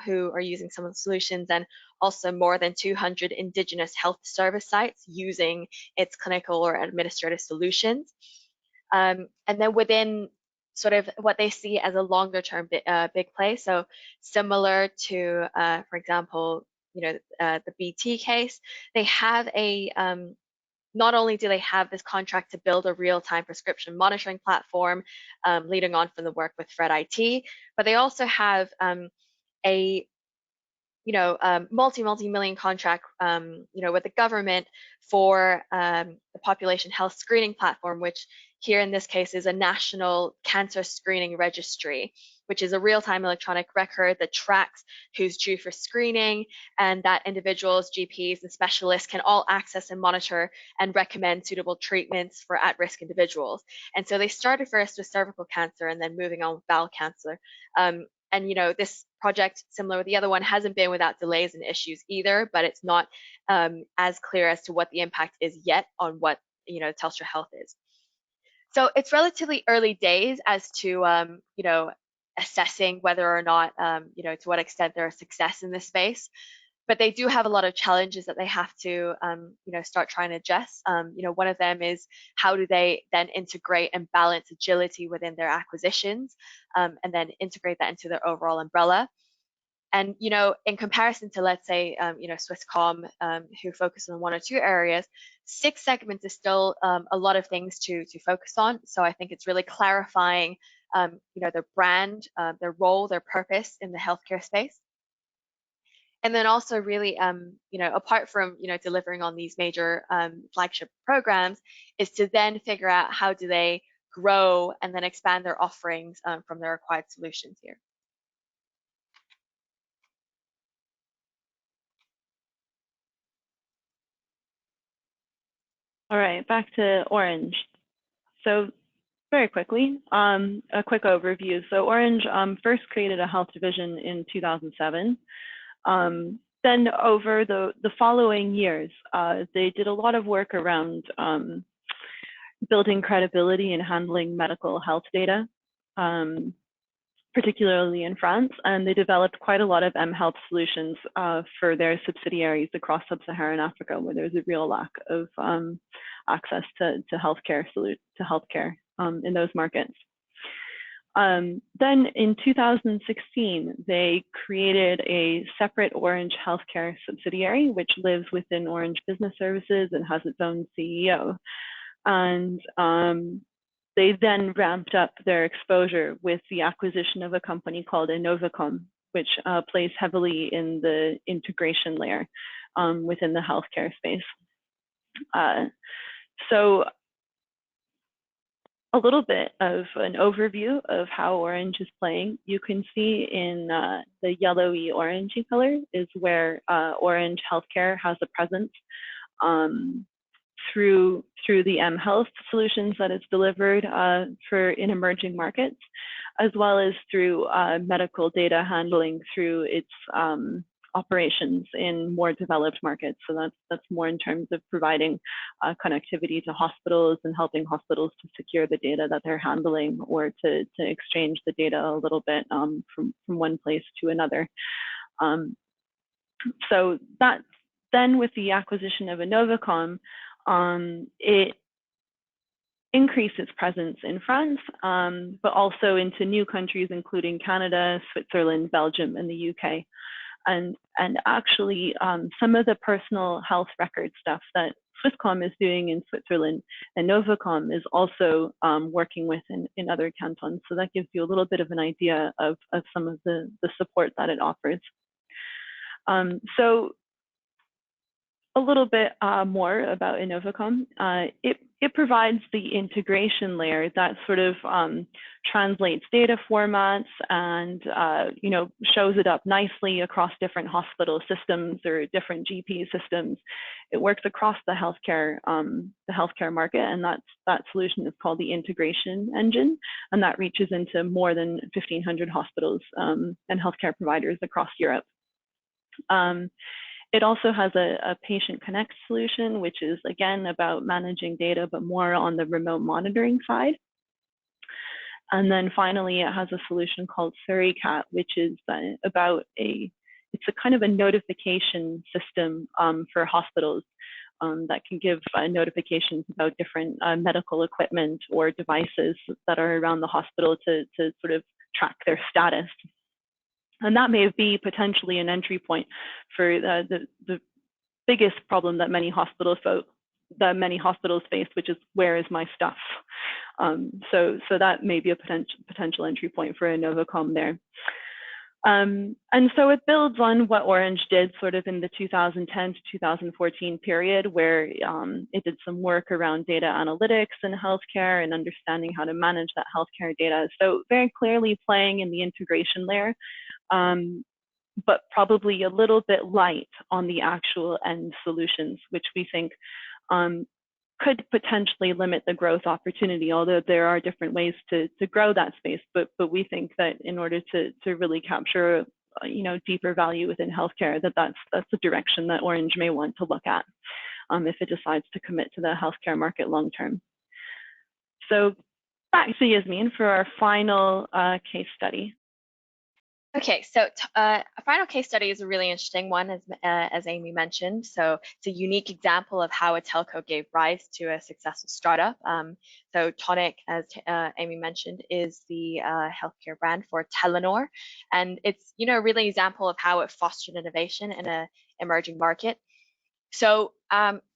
who are using some of the solutions, and also more than 200 Indigenous health service sites using its clinical or administrative solutions. And then within sort of what they see as a longer term big play. So similar to, for example, the BT case, they have a, not only do they have this contract to build a real-time prescription monitoring platform, leading on from the work with Fred IT, but they also have a multi-million contract, with the government for the population health screening platform, which here in this case is a national cancer screening registry, which is a real-time electronic record that tracks who's due for screening, and that individuals, GPs, and specialists can all access and monitor and recommend suitable treatments for at-risk individuals. And so they started first with cervical cancer and then moving on with bowel cancer. And this project, similar with the other one, hasn't been without delays and issues either, but it's not as clear as to what the impact is yet on what Telstra Health is. So it's relatively early days as to assessing whether or not to what extent they're a success in this space. But they do have a lot of challenges that they have to start trying to address. One of them is how do they then integrate and balance agility within their acquisitions, and then integrate that into their overall umbrella. And in comparison to, let's say, Swisscom, who focus on 1 or 2 areas, 6 segments is still a lot of things to focus on. So I think it's really clarifying, their brand, their role, their purpose in the healthcare space. And then also really, apart from, delivering on these major flagship programs, is to then figure out how do they grow and then expand their offerings from their acquired solutions here. All right, back to Orange. So very quickly, a quick overview. So Orange first created a health division in 2007. Then over the following years, they did a lot of work around building credibility and handling medical health data, particularly in France, and they developed quite a lot of mHealth solutions for their subsidiaries across sub-Saharan Africa, where there's a real lack of access to healthcare in those markets. Then in 2016, they created a separate Orange Healthcare subsidiary, which lives within Orange Business Services and has its own CEO. And they then ramped up their exposure with the acquisition of a company called Enablement, which plays heavily in the integration layer within the healthcare space. So a little bit of an overview of how Orange is playing. You can see in the yellowy orangey color is where Orange Healthcare has a presence through the mHealth solutions that it's delivered in emerging markets, as well as through medical data handling through its operations in more developed markets. So that's more in terms of providing connectivity to hospitals and helping hospitals to secure the data that they're handling, or to exchange the data a little bit from one place to another. So that then with the acquisition of Innovacom, it increased its presence in France, but also into new countries, including Canada, Switzerland, Belgium, and the UK. And actually, some of the personal health record stuff that Swisscom is doing in Switzerland, and Novacom is also working with in other cantons. So that gives you a little bit of an idea of some of the support that it offers. So a little bit more about Innovacom. It provides the integration layer that sort of translates data formats and shows it up nicely across different hospital systems or different GP systems. It works across the healthcare market, and that solution is called the integration engine, and that reaches into more than 1,500 hospitals and healthcare providers across Europe. It also has a Patient Connect solution, which is, again, about managing data, but more on the remote monitoring side. And then finally, it has a solution called SuriCat, which is it's a kind of a notification system for hospitals that can give notifications about different medical equipment or devices that are around the hospital to sort of track their status. And that may be potentially an entry point for the biggest problem that many hospitals face, which is, where is my stuff? So that may be a potential entry point for Innovacom there. And so it builds on what Orange did sort of in the 2010 to 2014 period, where it did some work around data analytics in healthcare and understanding how to manage that healthcare data. So very clearly playing in the integration layer, but probably a little bit light on the actual end solutions, which we think could potentially limit the growth opportunity, although there are different ways to grow that space. But we think that in order to really capture deeper value within healthcare, that's the direction that Orange may want to look at if it decides to commit to the healthcare market long term. So back to Yesmean for our final case study. Okay, so a final case study is a really interesting one, as Amy mentioned. So it's a unique example of how a telco gave rise to a successful startup. So Tonic, as Amy mentioned, is the healthcare brand for Telenor, and it's a really example of how it fostered innovation in an emerging market. So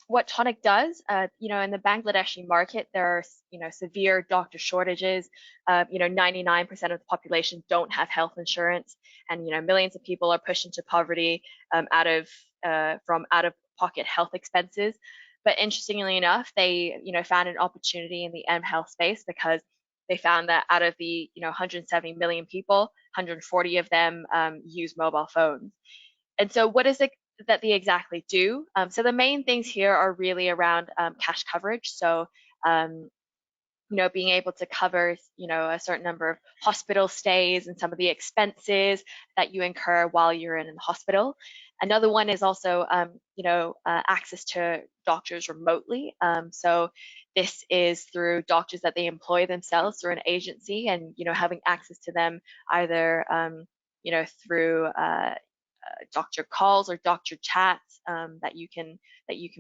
what Tonic does, in the Bangladeshi market, there are, severe doctor shortages. 99% of the population don't have health insurance, and millions of people are pushed into poverty from out-of-pocket health expenses. But interestingly enough, they found an opportunity in the mHealth space because they found that out of the 170 million people, 140 of them use mobile phones. And so, what is it that they exactly do? So the main things here are really around cash coverage. So, being able to cover, a certain number of hospital stays and some of the expenses that you incur while you're in the hospital. Another one is also, access to doctors remotely. So this is through doctors that they employ themselves through an agency, and having access to them either, through doctor calls or doctor chats that you can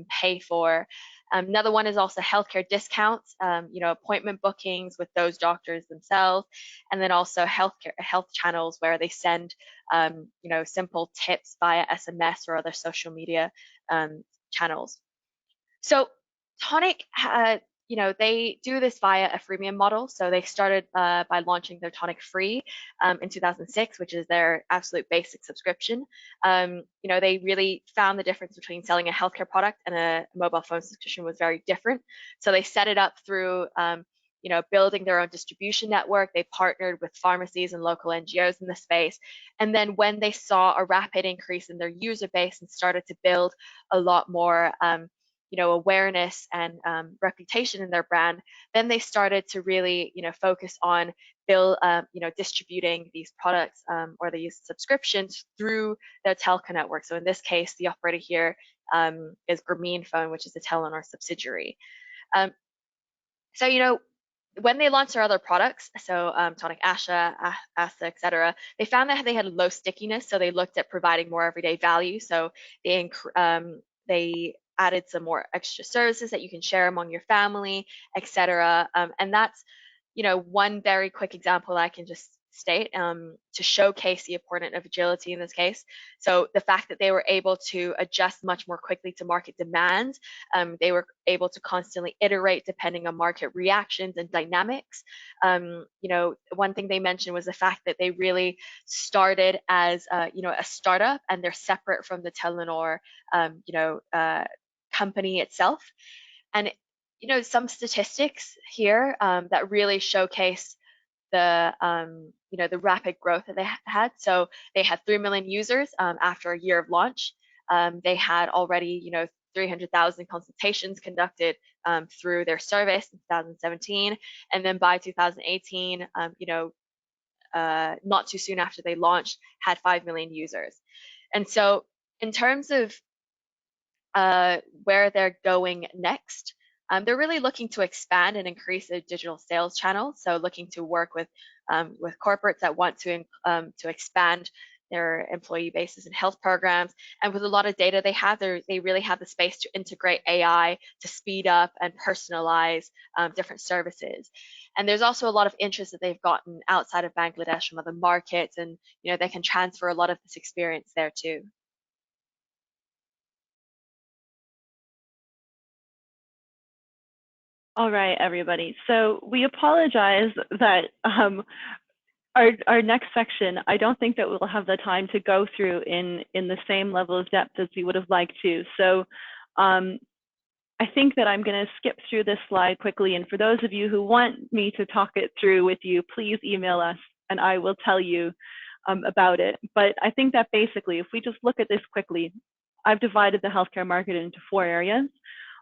pay for. Another one is also healthcare discounts, appointment bookings with those doctors themselves, and then also health channels where they send, simple tips via SMS or other social media channels. So Tonic, they do this via a freemium model. So they started by launching their Tonic Free in 2006, which is their absolute basic subscription. They really found the difference between selling a healthcare product and a mobile phone subscription was very different. So they set it up through, building their own distribution network. They partnered with pharmacies and local NGOs in the space. And then when they saw a rapid increase in their user base and started to build a lot more awareness and reputation in their brand, then they started to really, focus on distributing these products or these subscriptions through their telco network. So in this case, the operator here is Grameenphone, which is a Telenor subsidiary. When they launched their other products, so Tonic Asha, Asa, etc., they found that they had low stickiness, so they looked at providing more everyday value. So they added some more extra services that you can share among your family, etc. And that's, one very quick example that I can just state to showcase the importance of agility in this case. So the fact that they were able to adjust much more quickly to market demands, they were able to constantly iterate depending on market reactions and dynamics. One thing they mentioned was the fact that they really started as a startup, and they're separate from the Telenor company itself. And some statistics here that really showcase the rapid growth that they had. So they had 3 million users after a year of launch. They had already 300,000 consultations conducted through their service in 2017, and then by 2018, not too soon after they launched, had 5 million users. And so in terms of where they're going next, they're really looking to expand and increase their digital sales channel. So looking to work with corporates that want to expand their employee bases and health programs. And with a lot of data they have, they really have the space to integrate AI to speed up and personalize different services. And there's also a lot of interest that they've gotten outside of Bangladesh from other markets, and they can transfer a lot of this experience there too. All right, everybody. So we apologize that our next section, I don't think that we'll have the time to go through in the same level of depth as we would have liked to. So I think that I'm going to skip through this slide quickly. And for those of you who want me to talk it through with you, please email us and I will tell you about it. But I think that basically, if we just look at this quickly, I've divided the healthcare market into 4 areas.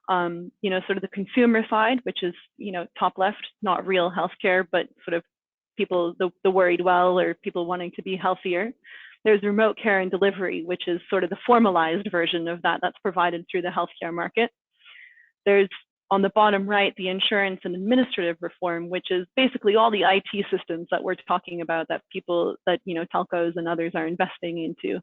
Sort of the consumer side, which is, top left, not real healthcare, but sort of people, the worried well, or people wanting to be healthier. There's remote care and delivery, which is sort of the formalized version of that that's provided through the healthcare market. There's, on the bottom right, the insurance and administrative reform, which is basically all the IT systems that we're talking about that people, that, telcos and others are investing into.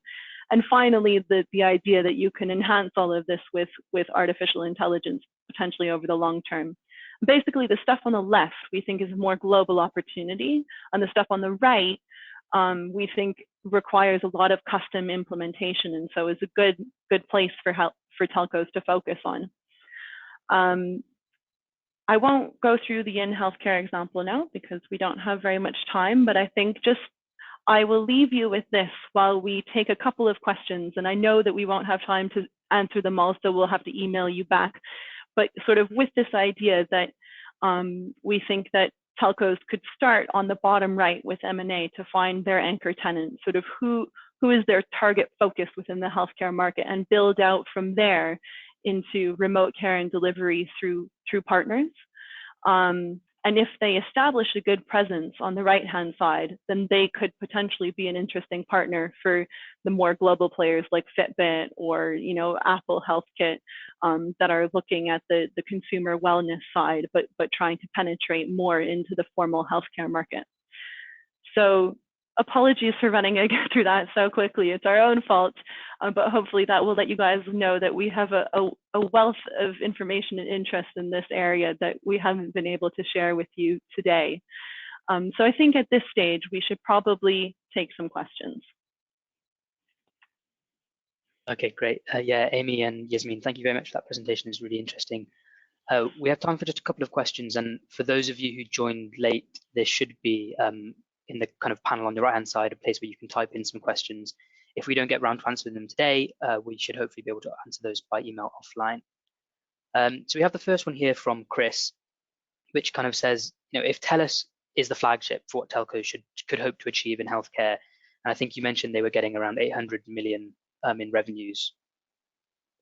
And finally, the idea that you can enhance all of this with artificial intelligence, potentially over the long term. Basically, the stuff on the left, we think is more global opportunity, and the stuff on the right, we think requires a lot of custom implementation, and so is a good place for telcos to focus on. I won't go through the in-healthcare example now because we don't have very much time, but I think I will leave you with this while we take a couple of questions, and I know that we won't have time to answer them all, so we'll have to email you back. But sort of with this idea that we think that telcos could start on the bottom right with M&A to find their anchor tenant, sort of who is their target focus within the healthcare market, and build out from there into remote care and delivery through partners. And if they establish a good presence on the right-hand side, then they could potentially be an interesting partner for the more global players like Fitbit or, Apple HealthKit that are looking at the consumer wellness side, but trying to penetrate more into the formal healthcare market. So apologies for running through that so quickly. It's our own fault, but hopefully that will let you guys know that we have a wealth of information and interest in this area that we haven't been able to share with you today. So I think at this stage, we should probably take some questions. Okay, great. Yeah, Amy and Yasmean, thank you very much for that presentation. It's really interesting. We have time for just a couple of questions, and for those of you who joined late, there should be in the kind of panel on the right-hand side a place where you can type in some questions. If we don't get around to answering them today, we should hopefully be able to answer those by email offline. So we have the first one here from Chris, which kind of says, if TELUS is the flagship for what telcos could hope to achieve in healthcare, and I think you mentioned they were getting around 800 million in revenues,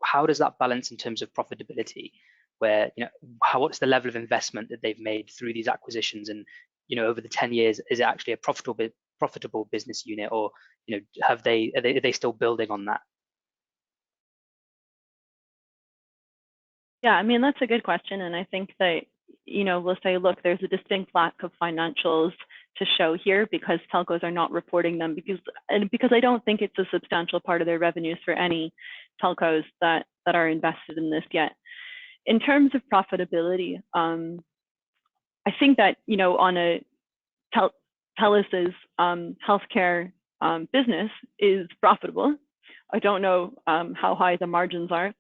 how does that balance in terms of profitability? Where, what's the level of investment that they've made through these acquisitions, and over the 10 years, is it actually a profitable business unit, or are they still building on that? Yeah, I mean, that's a good question, and I think that we'll say, look, there's a distinct lack of financials to show here because telcos are not reporting them, because I don't think it's a substantial part of their revenues for any telcos that are invested in this yet. In terms of profitability, I think that on a TELUS's healthcare business is profitable. I don't know how high the margins are,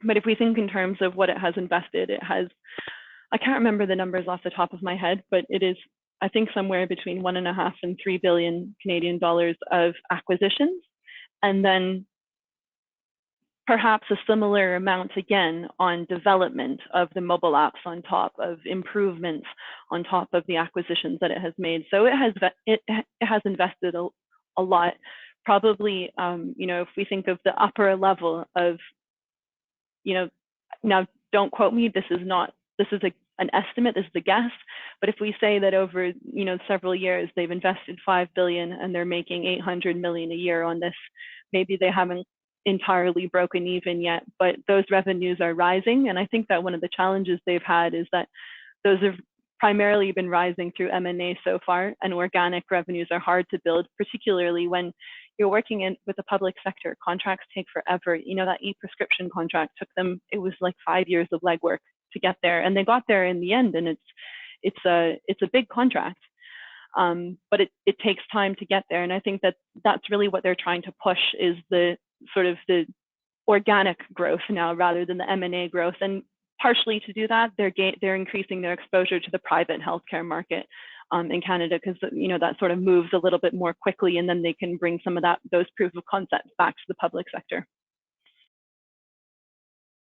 but if we think in terms of what it has invested, I can't remember the numbers off the top of my head, but it is, I think, somewhere between 1.5 and 3 billion Canadian dollars of acquisitions, and then perhaps a similar amount again on development of the mobile apps on top of improvements on top of the acquisitions that it has made. So it has invested a lot. Probably, if we think of the upper level of, now don't quote me, this is an estimate, this is a guess, but if we say that over several years they've invested 5 billion and they're making 800 million a year on this, maybe they haven't entirely broken even yet, but those revenues are rising. And I think that one of the challenges they've had is that those have primarily been rising through M&A so far, and organic revenues are hard to build, particularly when you're working with the public sector. Contracts take forever. That e-prescription contract took them, it was like 5 years of legwork to get there, and they got there in the end, and it's a big contract. But it takes time to get there, and I think that that's really what they're trying to push, is the sort of the organic growth now rather than the M&A growth. And partially to do that, they're increasing their exposure to the private healthcare market in Canada, because that sort of moves a little bit more quickly, and then they can bring some of those proof of concepts back to the public sector.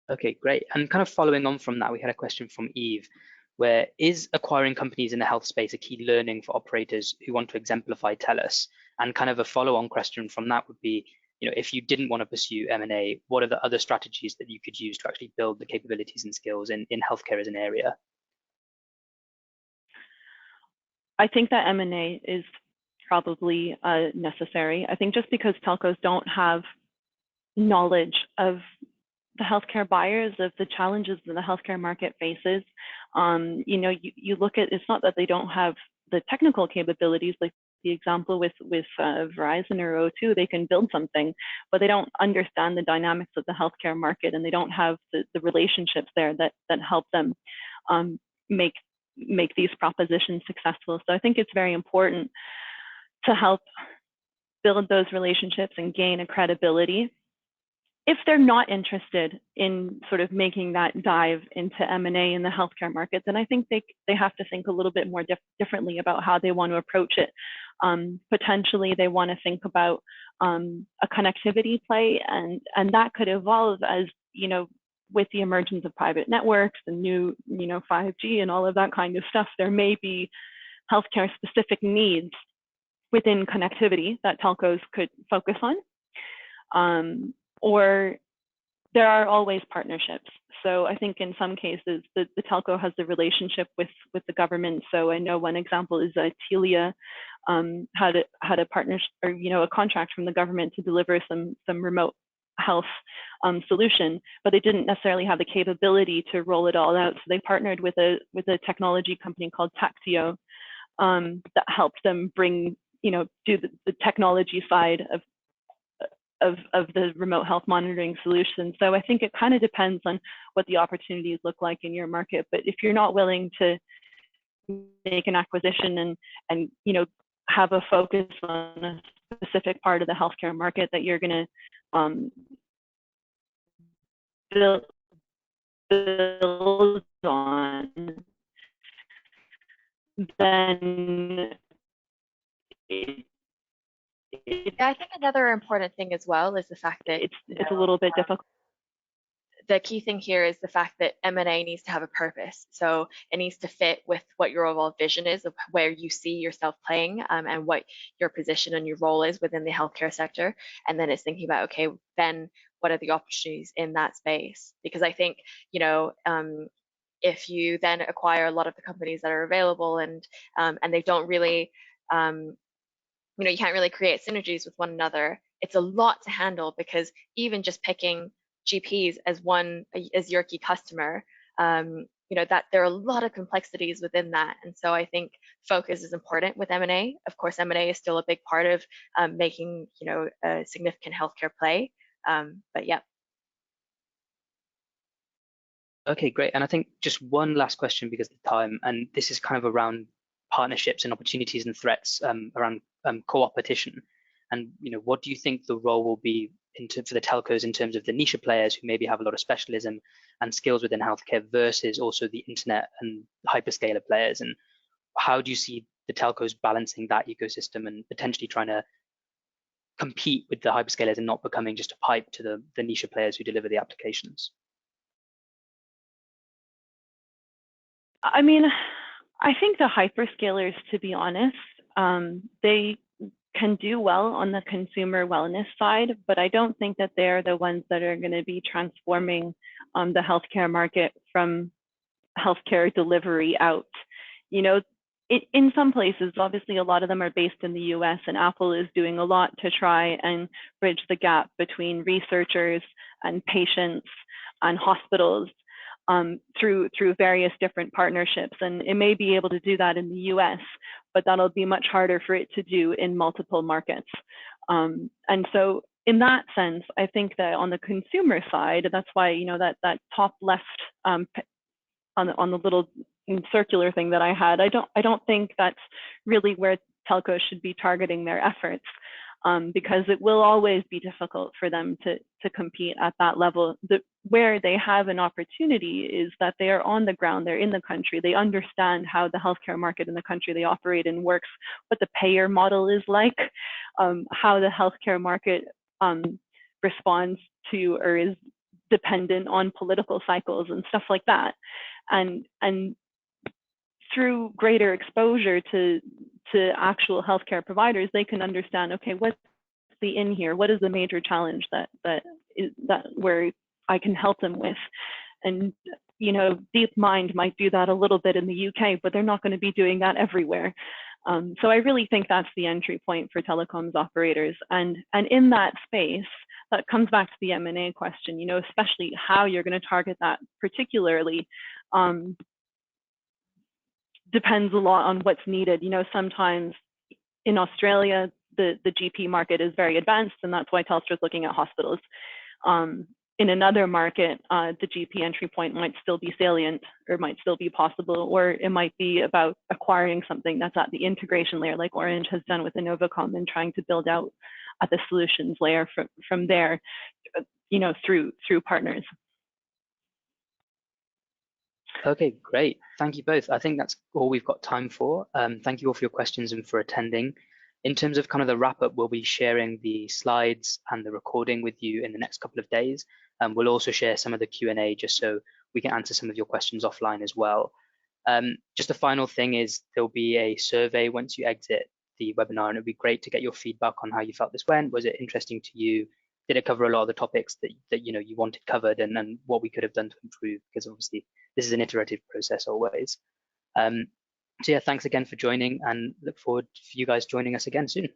Okay, great. And kind of following on from that, we had a question from Eve, where is acquiring companies in the health space a key learning for operators who want to exemplify TELUS? And kind of a follow-on question from that would be, if you didn't want to pursue M&A, what are the other strategies that you could use to actually build the capabilities and skills in healthcare as an area? I think that M&A is probably necessary. I think just because telcos don't have knowledge of the healthcare buyers, of the challenges that the healthcare market faces, you look at, it's not that they don't have the technical capabilities, like the example with Verizon or O2, they can build something, but they don't understand the dynamics of the healthcare market, and they don't have the relationships there that help them make these propositions successful. So I think it's very important to help build those relationships and gain a credibility if they're not interested in sort of making that dive into M&A in the healthcare market, then I think they have to think a little bit more differently about how they want to approach it. Potentially, they want to think about a connectivity play, and that could evolve as, you know, with the emergence of private networks and new, you know, 5G and all of that kind of stuff. There may be healthcare specific needs within connectivity that telcos could focus on. Or there are always partnerships. So I think in some cases, the telco has the relationship with the government. So I know one example is Telia had a partnership, or, you know, a contract from the government to deliver some remote health solution, but they didn't necessarily have the capability to roll it all out. So they partnered with a technology company called Taxio that helped them bring, you know, do the technology side of the remote health monitoring solution. So I think it kind of depends on what the opportunities look like in your market. But if you're not willing to make an acquisition and you know, have a focus on a specific part of the healthcare market that you're going to build on, then Yeah, I think another important thing as well is the fact that it's a little bit difficult. The key thing here is the fact that M&A needs to have a purpose. So it needs to fit with what your overall vision is of where you see yourself playing, and what your position and your role is within the healthcare sector. And then it's thinking about, okay, then what are the opportunities in that space? Because I think, you know, if you then acquire a lot of the companies that are available and they don't really, you know, you can't really create synergies with one another. It's a lot to handle, because even just picking GPs as your key customer, you know, that there are a lot of complexities within that. And so I think focus is important with M&A. Of course, M&A is still a big part of making, you know, a significant healthcare play. But yeah. Okay, great. And I think just one last question because of the time, and this is kind of around partnerships and opportunities and threats around co-opetition. And, you know, what do you think the role will be for the telcos in terms of the niche players who maybe have a lot of specialism and skills within healthcare versus also the internet and hyperscaler players? And how do you see the telcos balancing that ecosystem and potentially trying to compete with the hyperscalers and not becoming just a pipe to the niche players who deliver the applications? I mean, I think the hyperscalers, to be honest, they can do well on the consumer wellness side, but I don't think that they're the ones that are going to be transforming the healthcare market from healthcare delivery out. You know, in some places, obviously, a lot of them are based in the US, and Apple is doing a lot to try and bridge the gap between researchers and patients and hospitals through various different partnerships. And it may be able to do that in the US, but that'll be much harder for it to do in multiple markets. And so in that sense, I think that on the consumer side, that's why, you know, that top left on the little circular thing that I had, I don't think that's really where telcos should be targeting their efforts. Because it will always be difficult for them to compete at that level. Where they have an opportunity is that they are on the ground, they're in the country, they understand how the healthcare market in the country they operate in works, what the payer model is like, how the healthcare market responds to or is dependent on political cycles and stuff like that. And through greater exposure to actual healthcare providers, they can understand, okay, what's the in here? What is the major challenge that where I can help them with? And, you know, DeepMind might do that a little bit in the UK, but they're not going to be doing that everywhere. So I really think that's the entry point for telecoms operators. And in that space, that comes back to the M&A question, you know, especially how you're going to target that particularly. Depends a lot on what's needed. You know, sometimes in Australia, the GP market is very advanced, and that's why Telstra is looking at hospitals. In another market, the GP entry point might still be salient or might still be possible, or it might be about acquiring something that's at the integration layer, like Orange has done with Innovacom, and trying to build out at the solutions layer from there. through partners. Okay, great. Thank you both. I think that's all we've got time for. Thank you all for your questions and for attending. In terms of kind of the wrap up, we'll be sharing the slides and the recording with you in the next couple of days. We'll also share some of the Q&A just so we can answer some of your questions offline as well. Just a final thing is there'll be a survey once you exit the webinar, and it'd be great to get your feedback on how you felt this went. Was it interesting to you? Did it cover a lot of the topics that you wanted covered, and then what we could have done to improve? Because obviously this is an iterative process always. So yeah, thanks again for joining, and look forward to you guys joining us again soon.